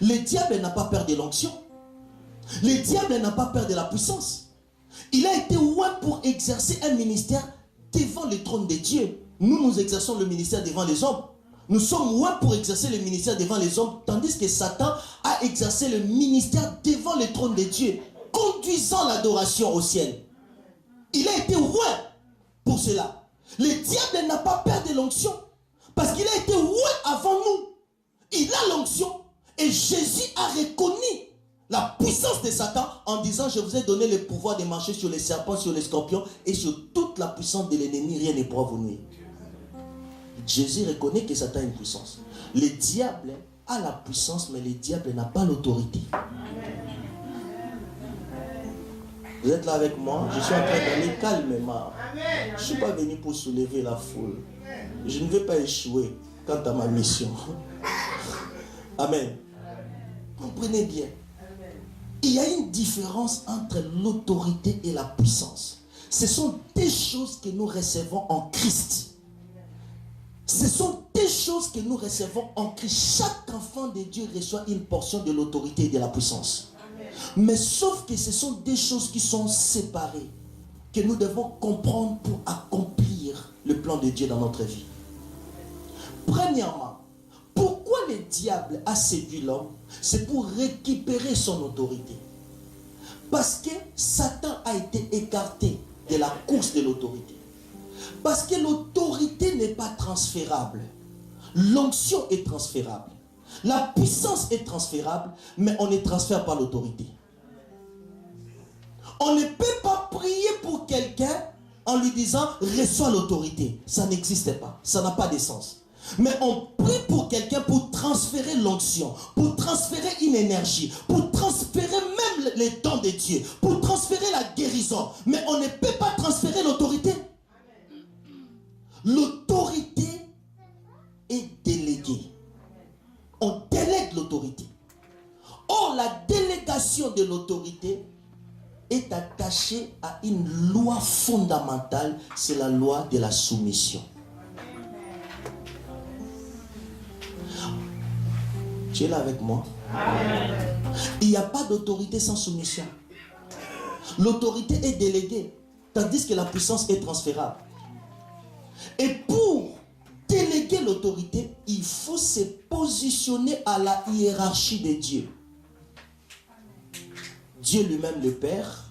Le diable n'a pas peur de l'onction. Le diable n'a pas peur de la puissance. Il a été loin pour exercer un ministère devant le trône de Dieu. Nous exerçons le ministère devant les hommes. Nous sommes loin pour exercer le ministère devant les hommes, tandis que Satan a exercé le ministère devant le trône de Dieu, conduisant l'adoration au ciel. Il a été loin pour cela. Le diable n'a pas peur de l'onction, parce qu'il a été loin avant nous. Il a l'onction. Et Jésus a reconnu la puissance de Satan en disant, je vous ai donné le pouvoir de marcher sur les serpents, sur les scorpions et sur toute la puissance de l'ennemi, rien ne pourra vous nuire. Jésus reconnaît que Satan a une puissance. Le diable a la puissance, mais le diable n'a pas l'autorité. Vous êtes là avec moi? Je suis en train d'aller calmement. Je ne suis pas venu pour soulever la foule. Je ne vais pas échouer quant à ma mission. Amen. Comprenez bien. Il y a une différence entre l'autorité et la puissance. Ce sont des choses que nous recevons en Christ. Ce sont des choses que nous recevons en Christ. Chaque enfant de Dieu reçoit une portion de l'autorité et de la puissance. Mais sauf que ce sont des choses qui sont séparées, que nous devons comprendre pour accomplir le plan de Dieu dans notre vie. Premièrement, pourquoi le diable a séduit l'homme? C'est pour récupérer son autorité. Parce que Satan a été écarté de la course de l'autorité. Parce que l'autorité n'est pas transférable. L'onction est transférable. La puissance est transférable, mais on ne transfère pas l'autorité. On ne peut pas prier pour quelqu'un en lui disant « reçois l'autorité ». Ça n'existe pas. Ça n'a pas de sens. Mais on prie pour quelqu'un pour transférer l'onction, pour transférer une énergie, pour transférer même les dons de Dieu, pour transférer la guérison. Mais on ne peut pas transférer l'autorité. L'autorité est déléguée. On délègue l'autorité. Or, la délégation de l'autorité est attachée à une loi fondamentale, c'est la loi de la soumission. Tu es là avec moi? Il n'y a pas d'autorité sans soumission. L'autorité est déléguée, tandis que la puissance est transférable. Et pour déléguer l'autorité, il faut se positionner à la hiérarchie de Dieu. Dieu lui-même, le Père,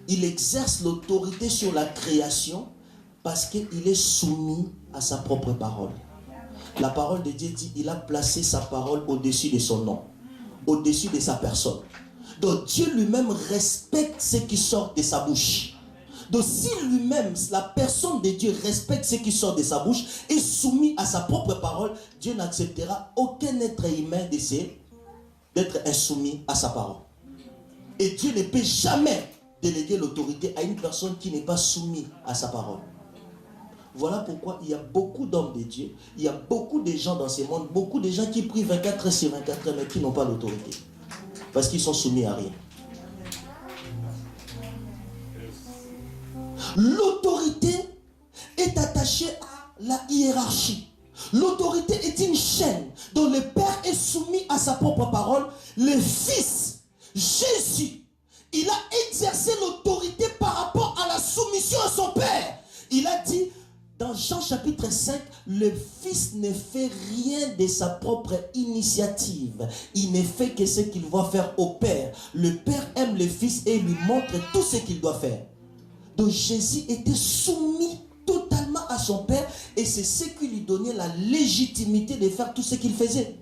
il exerce l'autorité sur la création parce qu'il est soumis à sa propre parole. La parole de Dieu dit, il a placé sa parole au-dessus de son nom, au-dessus de sa personne. Donc Dieu lui-même respecte ce qui sort de sa bouche. Donc si lui-même, la personne de Dieu respecte ce qui sort de sa bouche et soumis à sa propre parole, Dieu n'acceptera aucun être humain d'être insoumis à sa parole. Et Dieu ne peut jamais déléguer l'autorité à une personne qui n'est pas soumise à sa parole. Voilà pourquoi il y a beaucoup d'hommes de Dieu, il y a beaucoup de gens dans ce monde, beaucoup de gens qui prient 24 heures sur 24 heures mais qui n'ont pas l'autorité. Parce qu'ils sont soumis à rien. L'autorité est attachée à la hiérarchie. L'autorité est une chaîne dont le Père est soumis à sa propre parole. Le Fils, Jésus, il a exercé l'autorité par rapport à la soumission à son Père. Il a dit, dans Jean chapitre 5, le Fils ne fait rien de sa propre initiative. Il ne fait que ce qu'il doit faire au Père. Le Père aime le Fils et lui montre tout ce qu'il doit faire. Donc Jésus était soumis totalement à son Père et c'est ce qui lui donnait la légitimité de faire tout ce qu'il faisait.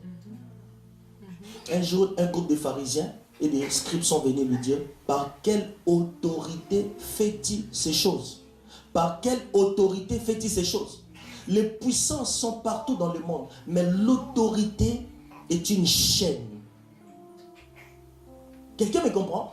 Un jour, un groupe de pharisiens et des scribes sont venus lui dire, par quelle autorité fait-il ces choses? Par quelle autorité fait-il ces choses? Les puissances sont partout dans le monde, mais l'autorité est une chaîne. Quelqu'un me comprend?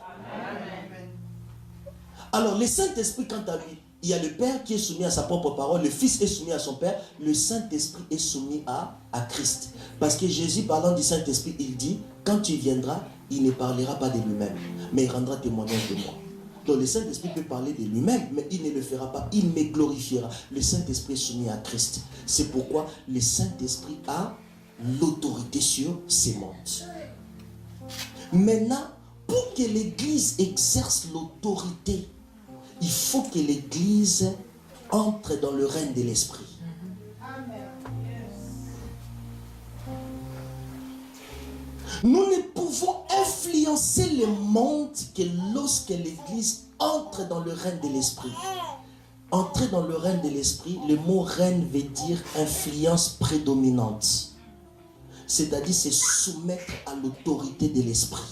Alors, le Saint-Esprit, quant à lui, il y a le Père qui est soumis à sa propre parole, le Fils est soumis à son Père, le Saint-Esprit est soumis à Christ. Parce que Jésus, parlant du Saint-Esprit, il dit, quand tu viendras, il ne parlera pas de lui-même, mais il rendra témoignage de moi. Donc le Saint-Esprit peut parler de lui-même, mais il ne le fera pas, il me glorifiera. Le Saint-Esprit est soumis à Christ. C'est pourquoi le Saint-Esprit a l'autorité sur ces mondes. Maintenant, pour que l'Église exerce l'autorité, il faut que l'Église entre dans le règne de l'Esprit. Nous ne pouvons influencer le monde que lorsque l'Église entre dans le règne de l'Esprit. Entrer dans le règne de l'Esprit, le mot règne veut dire influence prédominante. C'est-à-dire, c'est soumettre à l'autorité de l'esprit.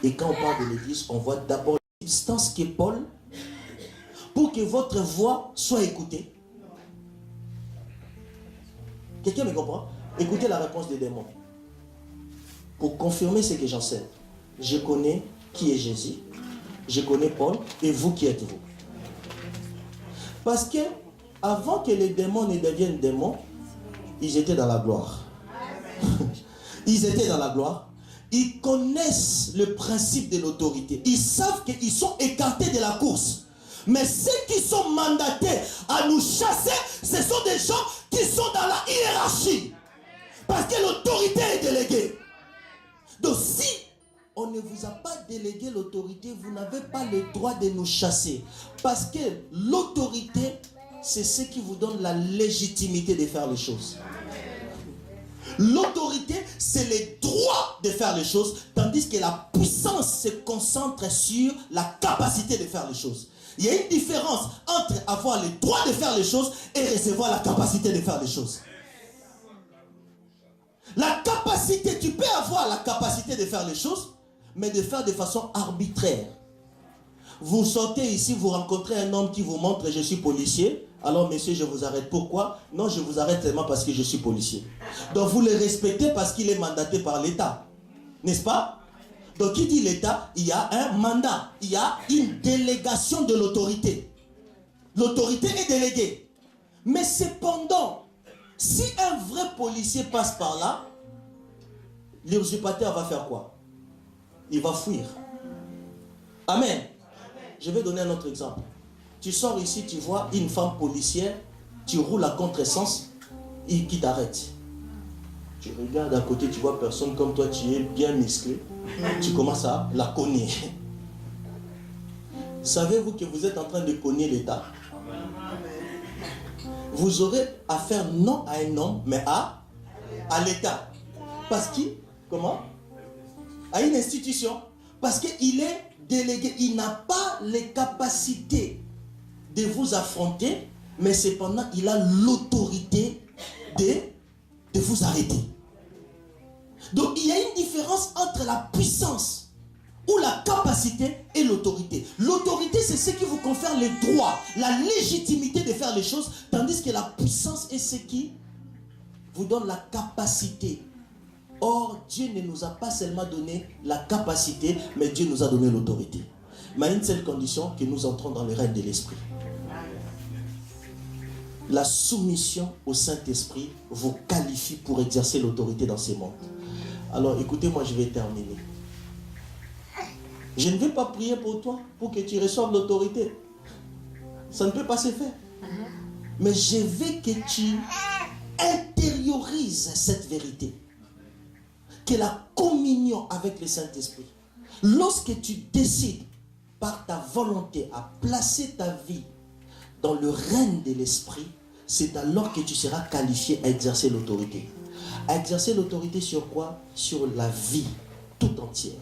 Et quand on parle de l'église, on voit d'abord la distance qu'est Paul pour que votre voix soit écoutée. Quelqu'un me comprend? Écoutez la réponse des démons. Pour confirmer ce que j'enseigne, je connais qui est Jésus, je connais Paul, et vous qui êtes vous. Parce que avant que les démons ne deviennent démons, ils étaient dans la gloire. Ils étaient dans la gloire. Ils connaissent le principe de l'autorité. Ils savent qu'ils sont écartés de la course. Mais ceux qui sont mandatés à nous chasser, ce sont des gens qui sont dans la hiérarchie. Parce que l'autorité est déléguée. Donc si on ne vous a pas délégué l'autorité, vous n'avez pas le droit de nous chasser. Parce que l'autorité, c'est ce qui vous donne la légitimité de faire les choses. L'autorité, c'est le droit de faire les choses, tandis que la puissance se concentre sur la capacité de faire les choses. Il y a une différence entre avoir le droit de faire les choses et recevoir la capacité de faire les choses. La capacité, tu peux avoir la capacité de faire les choses, mais de faire de façon arbitraire. Vous sortez ici, vous rencontrez un homme qui vous montre « je suis policier ». Alors, monsieur, je vous arrête. Pourquoi? Non, je vous arrête seulement parce que je suis policier. Donc, vous le respectez parce qu'il est mandaté par l'État. N'est-ce pas? Donc, qui dit l'État? Il y a un mandat. Il y a une délégation de l'autorité. L'autorité est déléguée. Mais cependant, si un vrai policier passe par là, l'usurpateur va faire quoi? Il va fuir. Amen. Je vais donner un autre exemple. Tu sors ici, tu vois une femme policière, tu roules à contre-sens, qui t'arrête. Tu regardes à côté, tu vois personne comme toi, tu es bien musclé. Tu commences à la cogner. Savez-vous que vous êtes en train de cogner l'État? Vous aurez à faire non à un homme, mais à l'État. Parce qu'il, comment? À une institution. Parce qu'il est délégué. Il n'a pas les capacités de vous affronter, mais cependant, il a l'autorité de vous arrêter. Donc, il y a une différence entre la puissance ou la capacité et l'autorité. L'autorité, c'est ce qui vous confère les droits, la légitimité de faire les choses, tandis que la puissance est ce qui vous donne la capacité. Or, Dieu ne nous a pas seulement donné la capacité, mais Dieu nous a donné l'autorité. Mais à une seule condition, que nous entrons dans le règne de l'Esprit. La soumission au Saint-Esprit vous qualifie pour exercer l'autorité dans ces mondes. Alors écoutez-moi, je vais terminer. Je ne vais pas prier pour toi, pour que tu reçoives l'autorité. Ça ne peut pas se faire. Mais je veux que tu intériorises cette vérité. Que la communion avec le Saint-Esprit, lorsque tu décides par ta volonté à placer ta vie dans le règne de l'Esprit, c'est alors que tu seras qualifié à exercer l'autorité. À exercer l'autorité sur quoi? Sur la vie tout entière.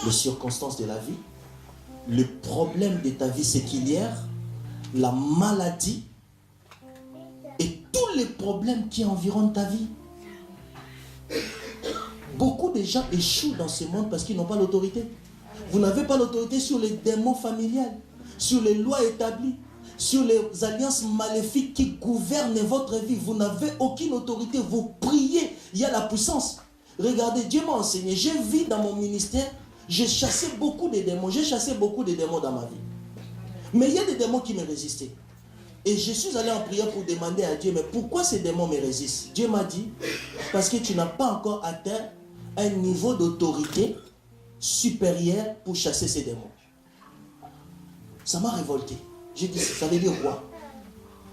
Les circonstances de la vie, le problème de ta vie séculière, la maladie et tous les problèmes qui environnent ta vie. Beaucoup de gens échouent dans ce monde parce qu'ils n'ont pas l'autorité. Vous n'avez pas l'autorité sur les démons familiales, sur les lois établies, sur les alliances maléfiques qui gouvernent votre vie. Vous n'avez aucune autorité. Vous priez, il y a la puissance. Regardez, Dieu m'a enseigné. Je vis dans mon ministère, j'ai chassé beaucoup de démons. J'ai chassé beaucoup de démons dans ma vie. Mais il y a des démons qui me résistaient. Et je suis allé en prière pour demander à Dieu, mais pourquoi ces démons me résistent? Dieu m'a dit, parce que tu n'as pas encore atteint un niveau d'autorité supérieur pour chasser ces démons. Ça m'a révolté. J'ai dit, ça veut dire quoi?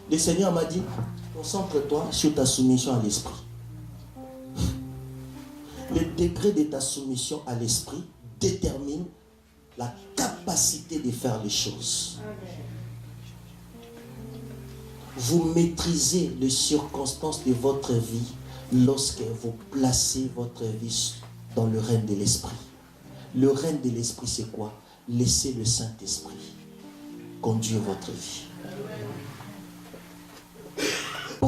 Le Seigneur m'a dit, concentre-toi sur ta soumission à l'esprit. Le degré de ta soumission à l'esprit détermine la capacité de faire les choses. Vous maîtrisez les circonstances de votre vie lorsque vous placez votre vie dans le règne de l'esprit. Le règne de l'esprit, c'est quoi? Laissez le Saint-Esprit conduire votre vie.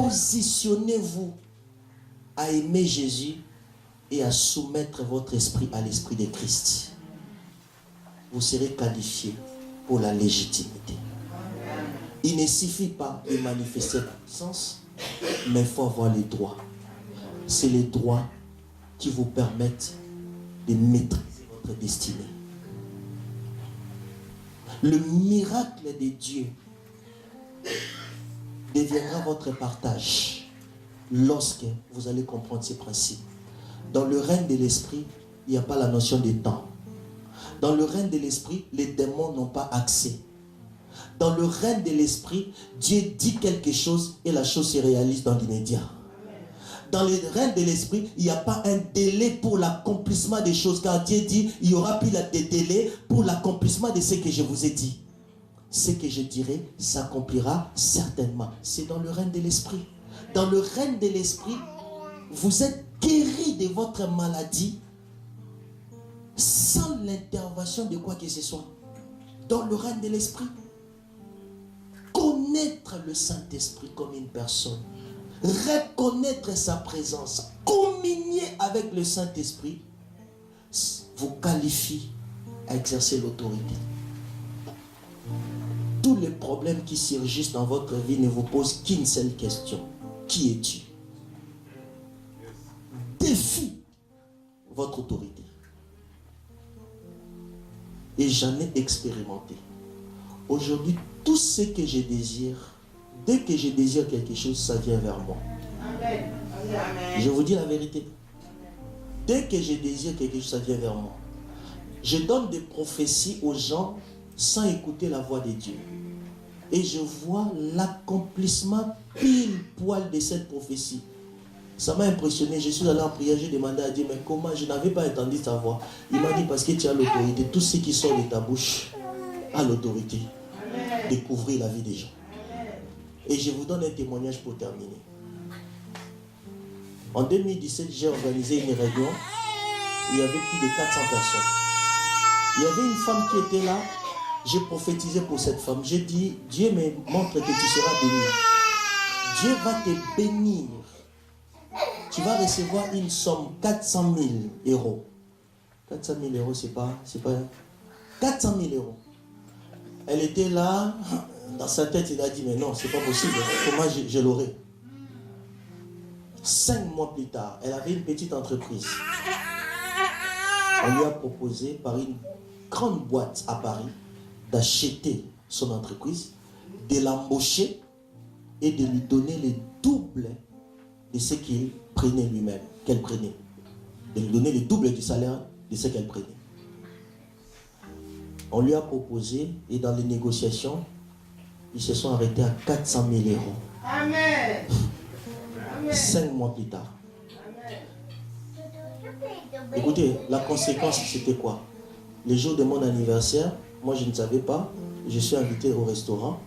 positionnez-vous à aimer Jésus et à soumettre votre esprit à l'esprit de Christ. Vous serez qualifié pour la légitimité. Il ne suffit pas de manifester la puissance, mais il faut avoir les droits. C'est les droits qui vous permettent de maîtriser votre destinée. Le miracle de Dieu deviendra votre partage lorsque vous allez comprendre ces principes. Dans le règne de l'esprit, il n'y a pas la notion de temps. Dans le règne de l'esprit, les démons n'ont pas accès. Dans le règne de l'esprit, Dieu dit quelque chose et la chose se réalise dans l'immédiat. Dans le règne de l'esprit, il n'y a pas un délai pour l'accomplissement des choses, car Dieu dit, il n'y aura plus de délai pour l'accomplissement de ce que je vous ai dit. Ce que je dirai s'accomplira certainement. C'est dans le règne de l'esprit. Dans le règne de l'esprit, vous êtes guéri de votre maladie sans l'intervention de quoi que ce soit. Dans le règne de l'esprit, connaître le Saint-Esprit comme une personne, reconnaître sa présence, communier avec le Saint-Esprit, vous qualifie à exercer l'autorité. Tous les problèmes qui surgissent dans votre vie ne vous posent qu'une seule question. Qui es-tu? Défie votre autorité. Et j'en ai expérimenté. Aujourd'hui, tout ce que je désire, dès que je désire quelque chose, ça vient vers moi. Amen. Je vous dis la vérité. Dès que je désire quelque chose, ça vient vers moi. Je donne des prophéties aux gens sans écouter la voix de Dieu. Et je vois l'accomplissement pile poil de cette prophétie. Ça m'a impressionné. Je suis allé en prière, j'ai demandé à Dieu, mais comment? Je n'avais pas entendu ta voix. Il m'a dit, parce que tu as l'autorité. Tout ce qui sort de ta bouche a l'autorité. Découvrir la vie des gens. Et je vous donne un témoignage pour terminer. En 2017, j'ai organisé une réunion. Il y avait plus de 400 personnes. Il y avait une femme qui était là. J'ai prophétisé pour cette femme. J'ai dit, Dieu me montre que tu seras béni. Dieu va te bénir. Tu vas recevoir une somme, 400 000 euros. 400 000 euros, c'est pas 400 000 euros. Elle était là, dans sa tête, il a dit, mais non, c'est pas possible. Comment je l'aurai? 5 mois plus tard, elle avait une petite entreprise. On lui a proposé par une grande boîte à Paris d'acheter son entreprise, de l'embaucher et de lui donner le double de ce qu'il prenait lui-même, qu'elle prenait. De lui donner le double du salaire de ce qu'elle prenait. On lui a proposé et dans les négociations, ils se sont arrêtés à 400 000 euros. Amen. 5 mois plus tard. Amen. Écoutez, la conséquence c'était quoi? Le jour de mon anniversaire, moi je ne savais pas, je suis invité au restaurant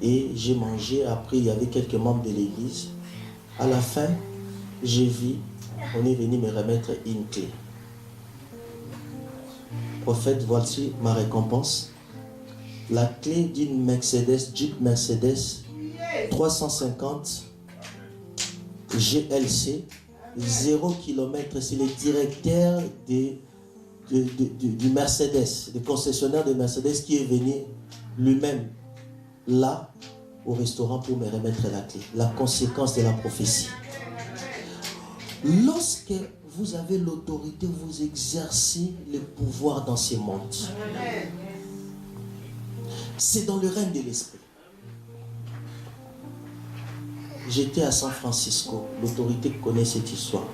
et j'ai mangé. Après, il y avait quelques membres de l'église. À la fin, j'ai vu, on est venu me remettre une clé. Prophète, voici ma récompense. La clé d'une Mercedes, Jeep Mercedes 350 GLC, 0 km. C'est le directeur du Mercedes, du concessionnaire de Mercedes qui est venu lui-même là au restaurant pour me remettre la clé. La conséquence de la prophétie. Lorsque vous avez l'autorité, vous exercez le pouvoir dans ce monde. C'est dans le règne de l'esprit. J'étais à San Francisco. L'autorité connaît cette histoire.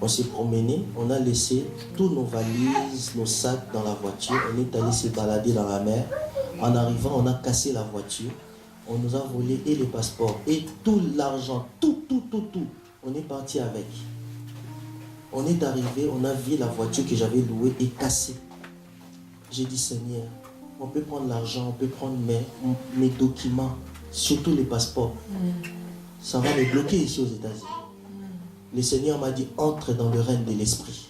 On s'est promené, on a laissé tous nos valises, nos sacs dans la voiture. On est allé se balader dans la mer. En arrivant, on a cassé la voiture. On nous a volé et les passeports et tout l'argent, tout. On est parti avec. On est arrivé, on a vu la voiture que j'avais louée et cassée. J'ai dit, Seigneur, on peut prendre l'argent, on peut prendre mes documents, surtout les passeports. Ça va me bloquer ici aux États-Unis. Le Seigneur m'a dit, entre dans le règne de l'esprit.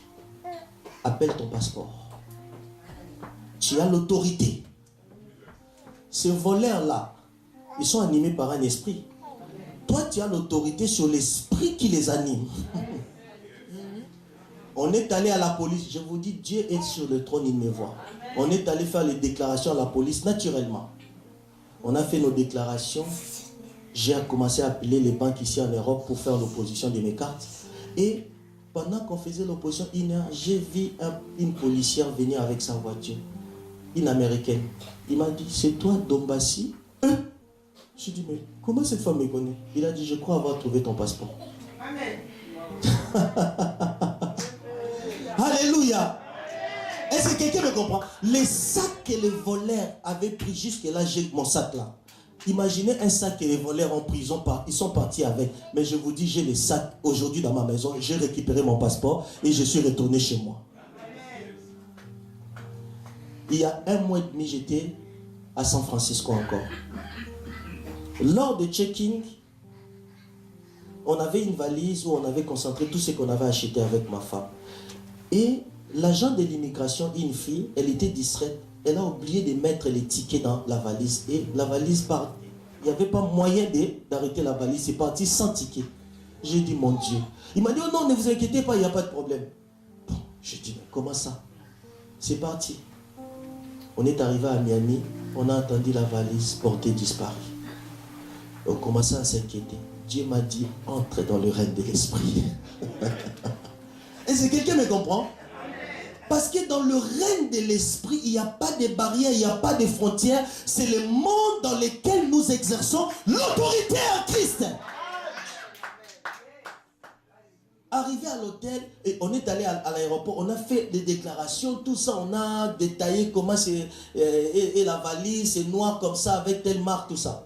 Appelle ton passeport. Tu as l'autorité. Ces voleurs-là, ils sont animés par un esprit. Toi, tu as l'autorité sur l'esprit qui les anime. On est allé à la police. Je vous dis, Dieu est sur le trône, il me voit. On est allé faire les déclarations à la police naturellement. On a fait nos déclarations. J'ai commencé à appeler les banques ici en Europe pour faire l'opposition de mes cartes. Et pendant qu'on faisait l'opposition, j'ai vu une policière venir avec sa voiture. Une américaine. Il m'a dit, c'est toi Dombassi? Je dis, mais comment cette femme me connaît? Il a dit, je crois avoir trouvé ton passeport. Amen. Alléluia. Est-ce que quelqu'un me comprend? Les sacs que les voleurs avaient pris jusque-là, j'ai mon sac là. Imaginez un sac que les voleurs ont pris, ils sont partis avec. Mais je vous dis, j'ai les sacs aujourd'hui dans ma maison. J'ai récupéré mon passeport et je suis retourné chez moi. Il y a 1 mois et demi, j'étais à San Francisco encore. Lors de check-in, on avait une valise où on avait concentré tout ce qu'on avait acheté avec ma femme. Et l'agent de l'immigration, une fille, elle était distraite. Elle a oublié de mettre les tickets dans la valise. Et la valise part. Il n'y avait pas moyen d'arrêter la valise. C'est parti sans ticket. J'ai dit, mon Dieu. Il m'a dit, oh non, ne vous inquiétez pas, il n'y a pas de problème. Bon, j'ai dit, mais comment ça? C'est parti. On est arrivé à Miami. On a entendu la valise portée disparue. On commençait à s'inquiéter. Dieu m'a dit, entre dans le règne de l'esprit. Est-ce que quelqu'un me comprend? Parce que dans le règne de l'esprit, il n'y a pas de barrières, il n'y a pas de frontières. C'est le monde dans lequel nous exerçons l'autorité en Christ. Arrivé à l'hôtel, et on est allé à l'aéroport, on a fait des déclarations, tout ça, on a détaillé comment c'est, et la valise, c'est noir comme ça, avec telle marque, tout ça.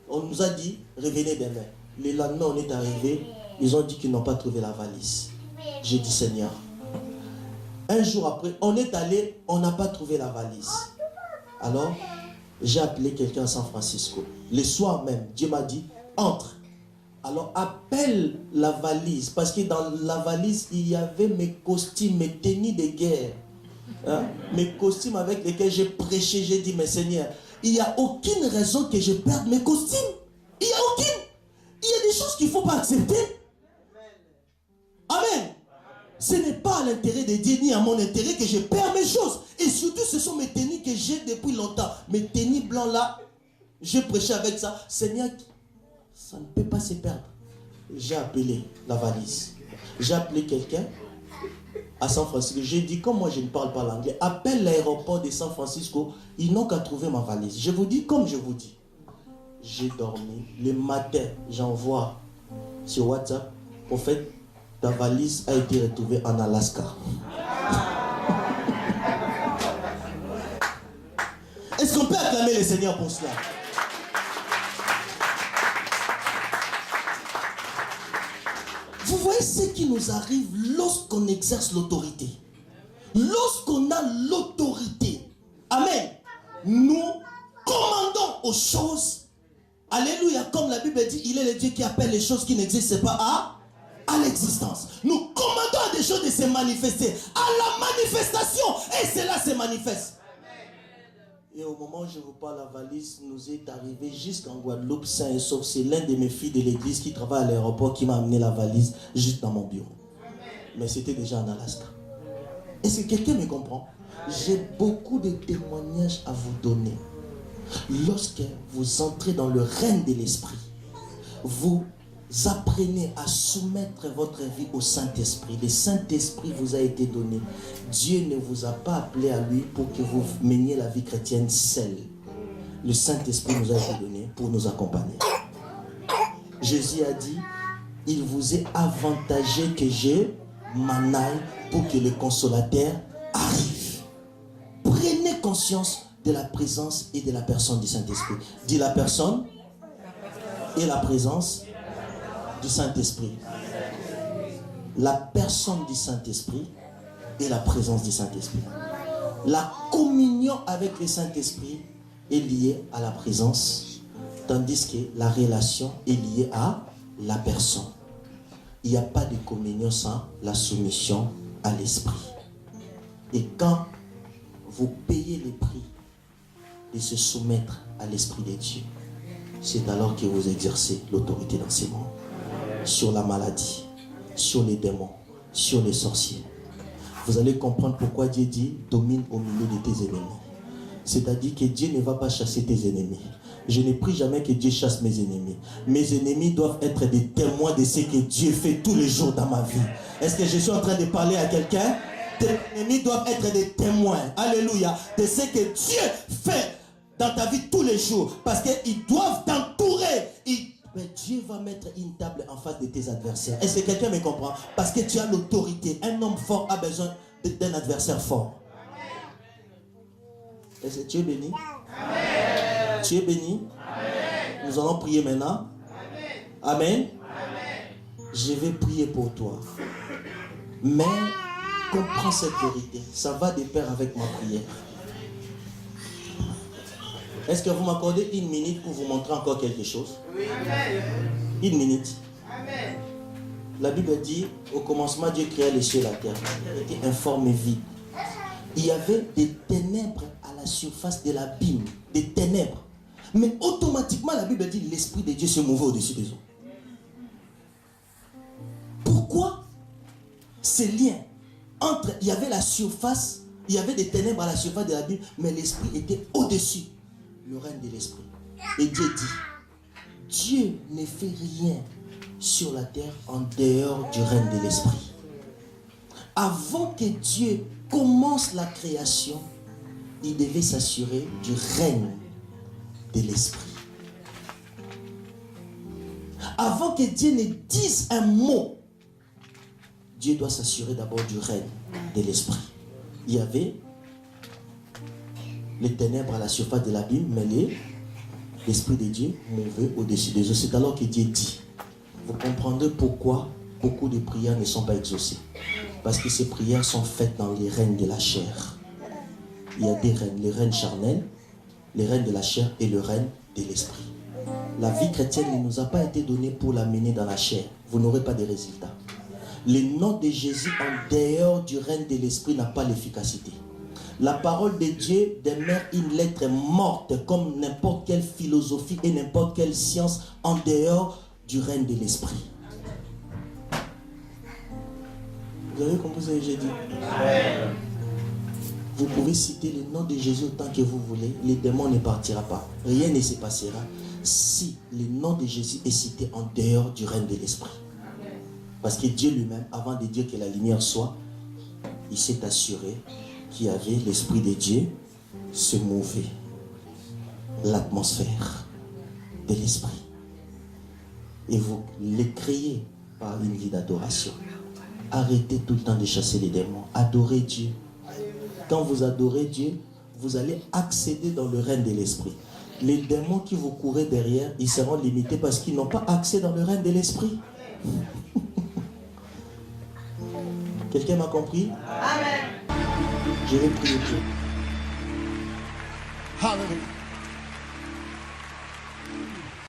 On nous a dit, revenez demain. Le lendemain, on est arrivé, ils ont dit qu'ils n'ont pas trouvé la valise. J'ai dit, Seigneur. Un jour après, on est allé, on n'a pas trouvé la valise. Alors, j'ai appelé quelqu'un à San Francisco. Le soir même, Dieu m'a dit, entre. Alors, appelle la valise. Parce que dans la valise, il y avait mes costumes, mes tenues de guerre. Hein? Mes costumes avec lesquels j'ai prêché. J'ai dit, mais Seigneur, il n'y a aucune raison que je perde mes costumes. Il n'y a aucune. Il y a des choses qu'il ne faut pas accepter. Amen. Ce n'est pas à l'intérêt de Dieu ni à mon intérêt que je perds mes choses. Et surtout, ce sont mes tenues que j'ai depuis longtemps. Mes tenues blancs là, j'ai prêché avec ça. Seigneur, ça ne peut pas se perdre. J'ai appelé la valise. J'ai appelé quelqu'un à San Francisco. J'ai dit, comme moi je ne parle pas l'anglais, appelle l'aéroport de San Francisco. Ils n'ont qu'à trouver ma valise. Je vous dis comme je vous dis. J'ai dormi. Le matin, j'envoie sur WhatsApp. Au fait, ta valise a été retrouvée en Alaska. Est-ce qu'on peut acclamer le Seigneur pour cela? Vous voyez ce qui nous arrive lorsqu'on exerce l'autorité. Lorsqu'on a l'autorité. Amen. Nous commandons aux choses. Alléluia. Comme la Bible dit, il est le Dieu qui appelle les choses qui n'existent pas à l'existence. Nous commandons à des choses de se manifester, à la manifestation, et cela se manifeste. Et au moment où je vous parle, la valise nous est arrivée jusqu'en Guadeloupe, sain et sauf. C'est l'un de mes filles de l'église qui travaille à l'aéroport qui m'a amené la valise juste dans mon bureau. Mais c'était déjà en Alaska. Est-ce que quelqu'un me comprend? J'ai beaucoup de témoignages à vous donner. Lorsque vous entrez dans le règne de l'esprit, vous apprenez à soumettre votre vie au Saint-Esprit. Le Saint-Esprit vous a été donné. Dieu ne vous a pas appelé à lui pour que vous meniez la vie chrétienne seule. Le Saint-Esprit nous a été donné pour nous accompagner. Jésus a dit, il vous est avantagé que je m'en aille pour que le consolateur arrive. Prenez conscience de la présence et de la personne du Saint-Esprit. Dis la personne et la présence du Saint-Esprit. La personne du Saint-Esprit et la présence du Saint-Esprit. La communion avec le Saint-Esprit est liée à la présence, tandis que la relation est liée à la personne. Il n'y a pas de communion sans la soumission à l'Esprit. Et quand vous payez le prix de se soumettre à l'Esprit de Dieu, c'est alors que vous exercez l'autorité dans ces mondes. Sur la maladie, sur les démons, sur les sorciers. Vous allez comprendre pourquoi Dieu dit domine au milieu de tes ennemis. C'est-à-dire que Dieu ne va pas chasser tes ennemis. Je ne prie jamais que Dieu chasse mes ennemis. Mes ennemis doivent être des témoins de ce que Dieu fait tous les jours dans ma vie. Est-ce que je suis en train de parler à quelqu'un? Tes ennemis doivent être des témoins, alléluia, de ce que Dieu fait dans ta vie tous les jours. Parce qu'ils doivent t'entourer. Mais Dieu va mettre une table en face de tes adversaires. Est-ce que quelqu'un me comprend? Parce que tu as l'autorité. Un homme fort a besoin d'un adversaire fort. Est-ce que tu es béni? Amen. Tu es béni? Amen. Nous allons prier maintenant. Amen. Amen. Je vais prier pour toi. Mais comprends cette vérité. Ça va de pair avec ma prière. Est-ce que vous m'accordez une minute pour vous montrer encore quelque chose? Oui. Une minute. Amen. La Bible dit, au commencement, Dieu créa les cieux et la terre. Il était informe et vide. Il y avait des ténèbres à la surface de l'abîme. Des ténèbres. Mais automatiquement, la Bible dit, l'Esprit de Dieu se mouvait au-dessus des eaux. Pourquoi ce lien entre, il y avait la surface, il y avait des ténèbres à la surface de l'abîme, mais l'Esprit était au-dessus. Le règne de l'Esprit. Et Dieu dit, Dieu ne fait rien sur la terre en dehors du règne de l'Esprit. Avant que Dieu commence la création, il devait s'assurer du règne de l'Esprit. Avant que Dieu ne dise un mot, Dieu doit s'assurer d'abord du règne de l'Esprit. Il y avait les ténèbres à la surface de l'abîme, mais l'Esprit de Dieu mouvait au-dessus des eaux. C'est alors que Dieu dit, vous comprendrez pourquoi beaucoup de prières ne sont pas exaucées. Parce que ces prières sont faites dans les règnes de la chair. Il y a des règnes, les règnes charnels, les règnes de la chair et le règne de l'esprit. La vie chrétienne ne nous a pas été donnée pour la mener dans la chair. Vous n'aurez pas de résultats. Le nom de Jésus en dehors du règne de l'esprit n'a pas l'efficacité. La parole de Dieu demeure une lettre morte comme n'importe quelle philosophie et n'importe quelle science en dehors du règne de l'esprit. Vous avez compris ce que j'ai dit? Amen. Vous pouvez citer le nom de Jésus autant que vous voulez. Les démons ne partiront pas. Rien ne se passera si le nom de Jésus est cité en dehors du règne de l'esprit. Parce que Dieu lui-même, avant de dire que la lumière soit, il s'est assuré qu'il y avait l'Esprit de Dieu se mouvait. L'atmosphère de l'Esprit. Et vous les créez par une vie d'adoration. Arrêtez tout le temps de chasser les démons. Adorez Dieu. Quand vous adorez Dieu, vous allez accéder dans le règne de l'Esprit. Les démons qui vous courez derrière, ils seront limités parce qu'ils n'ont pas accès dans le règne de l'Esprit. Quelqu'un m'a compris? Amen. Je vais prier Dieu. Hallelujah.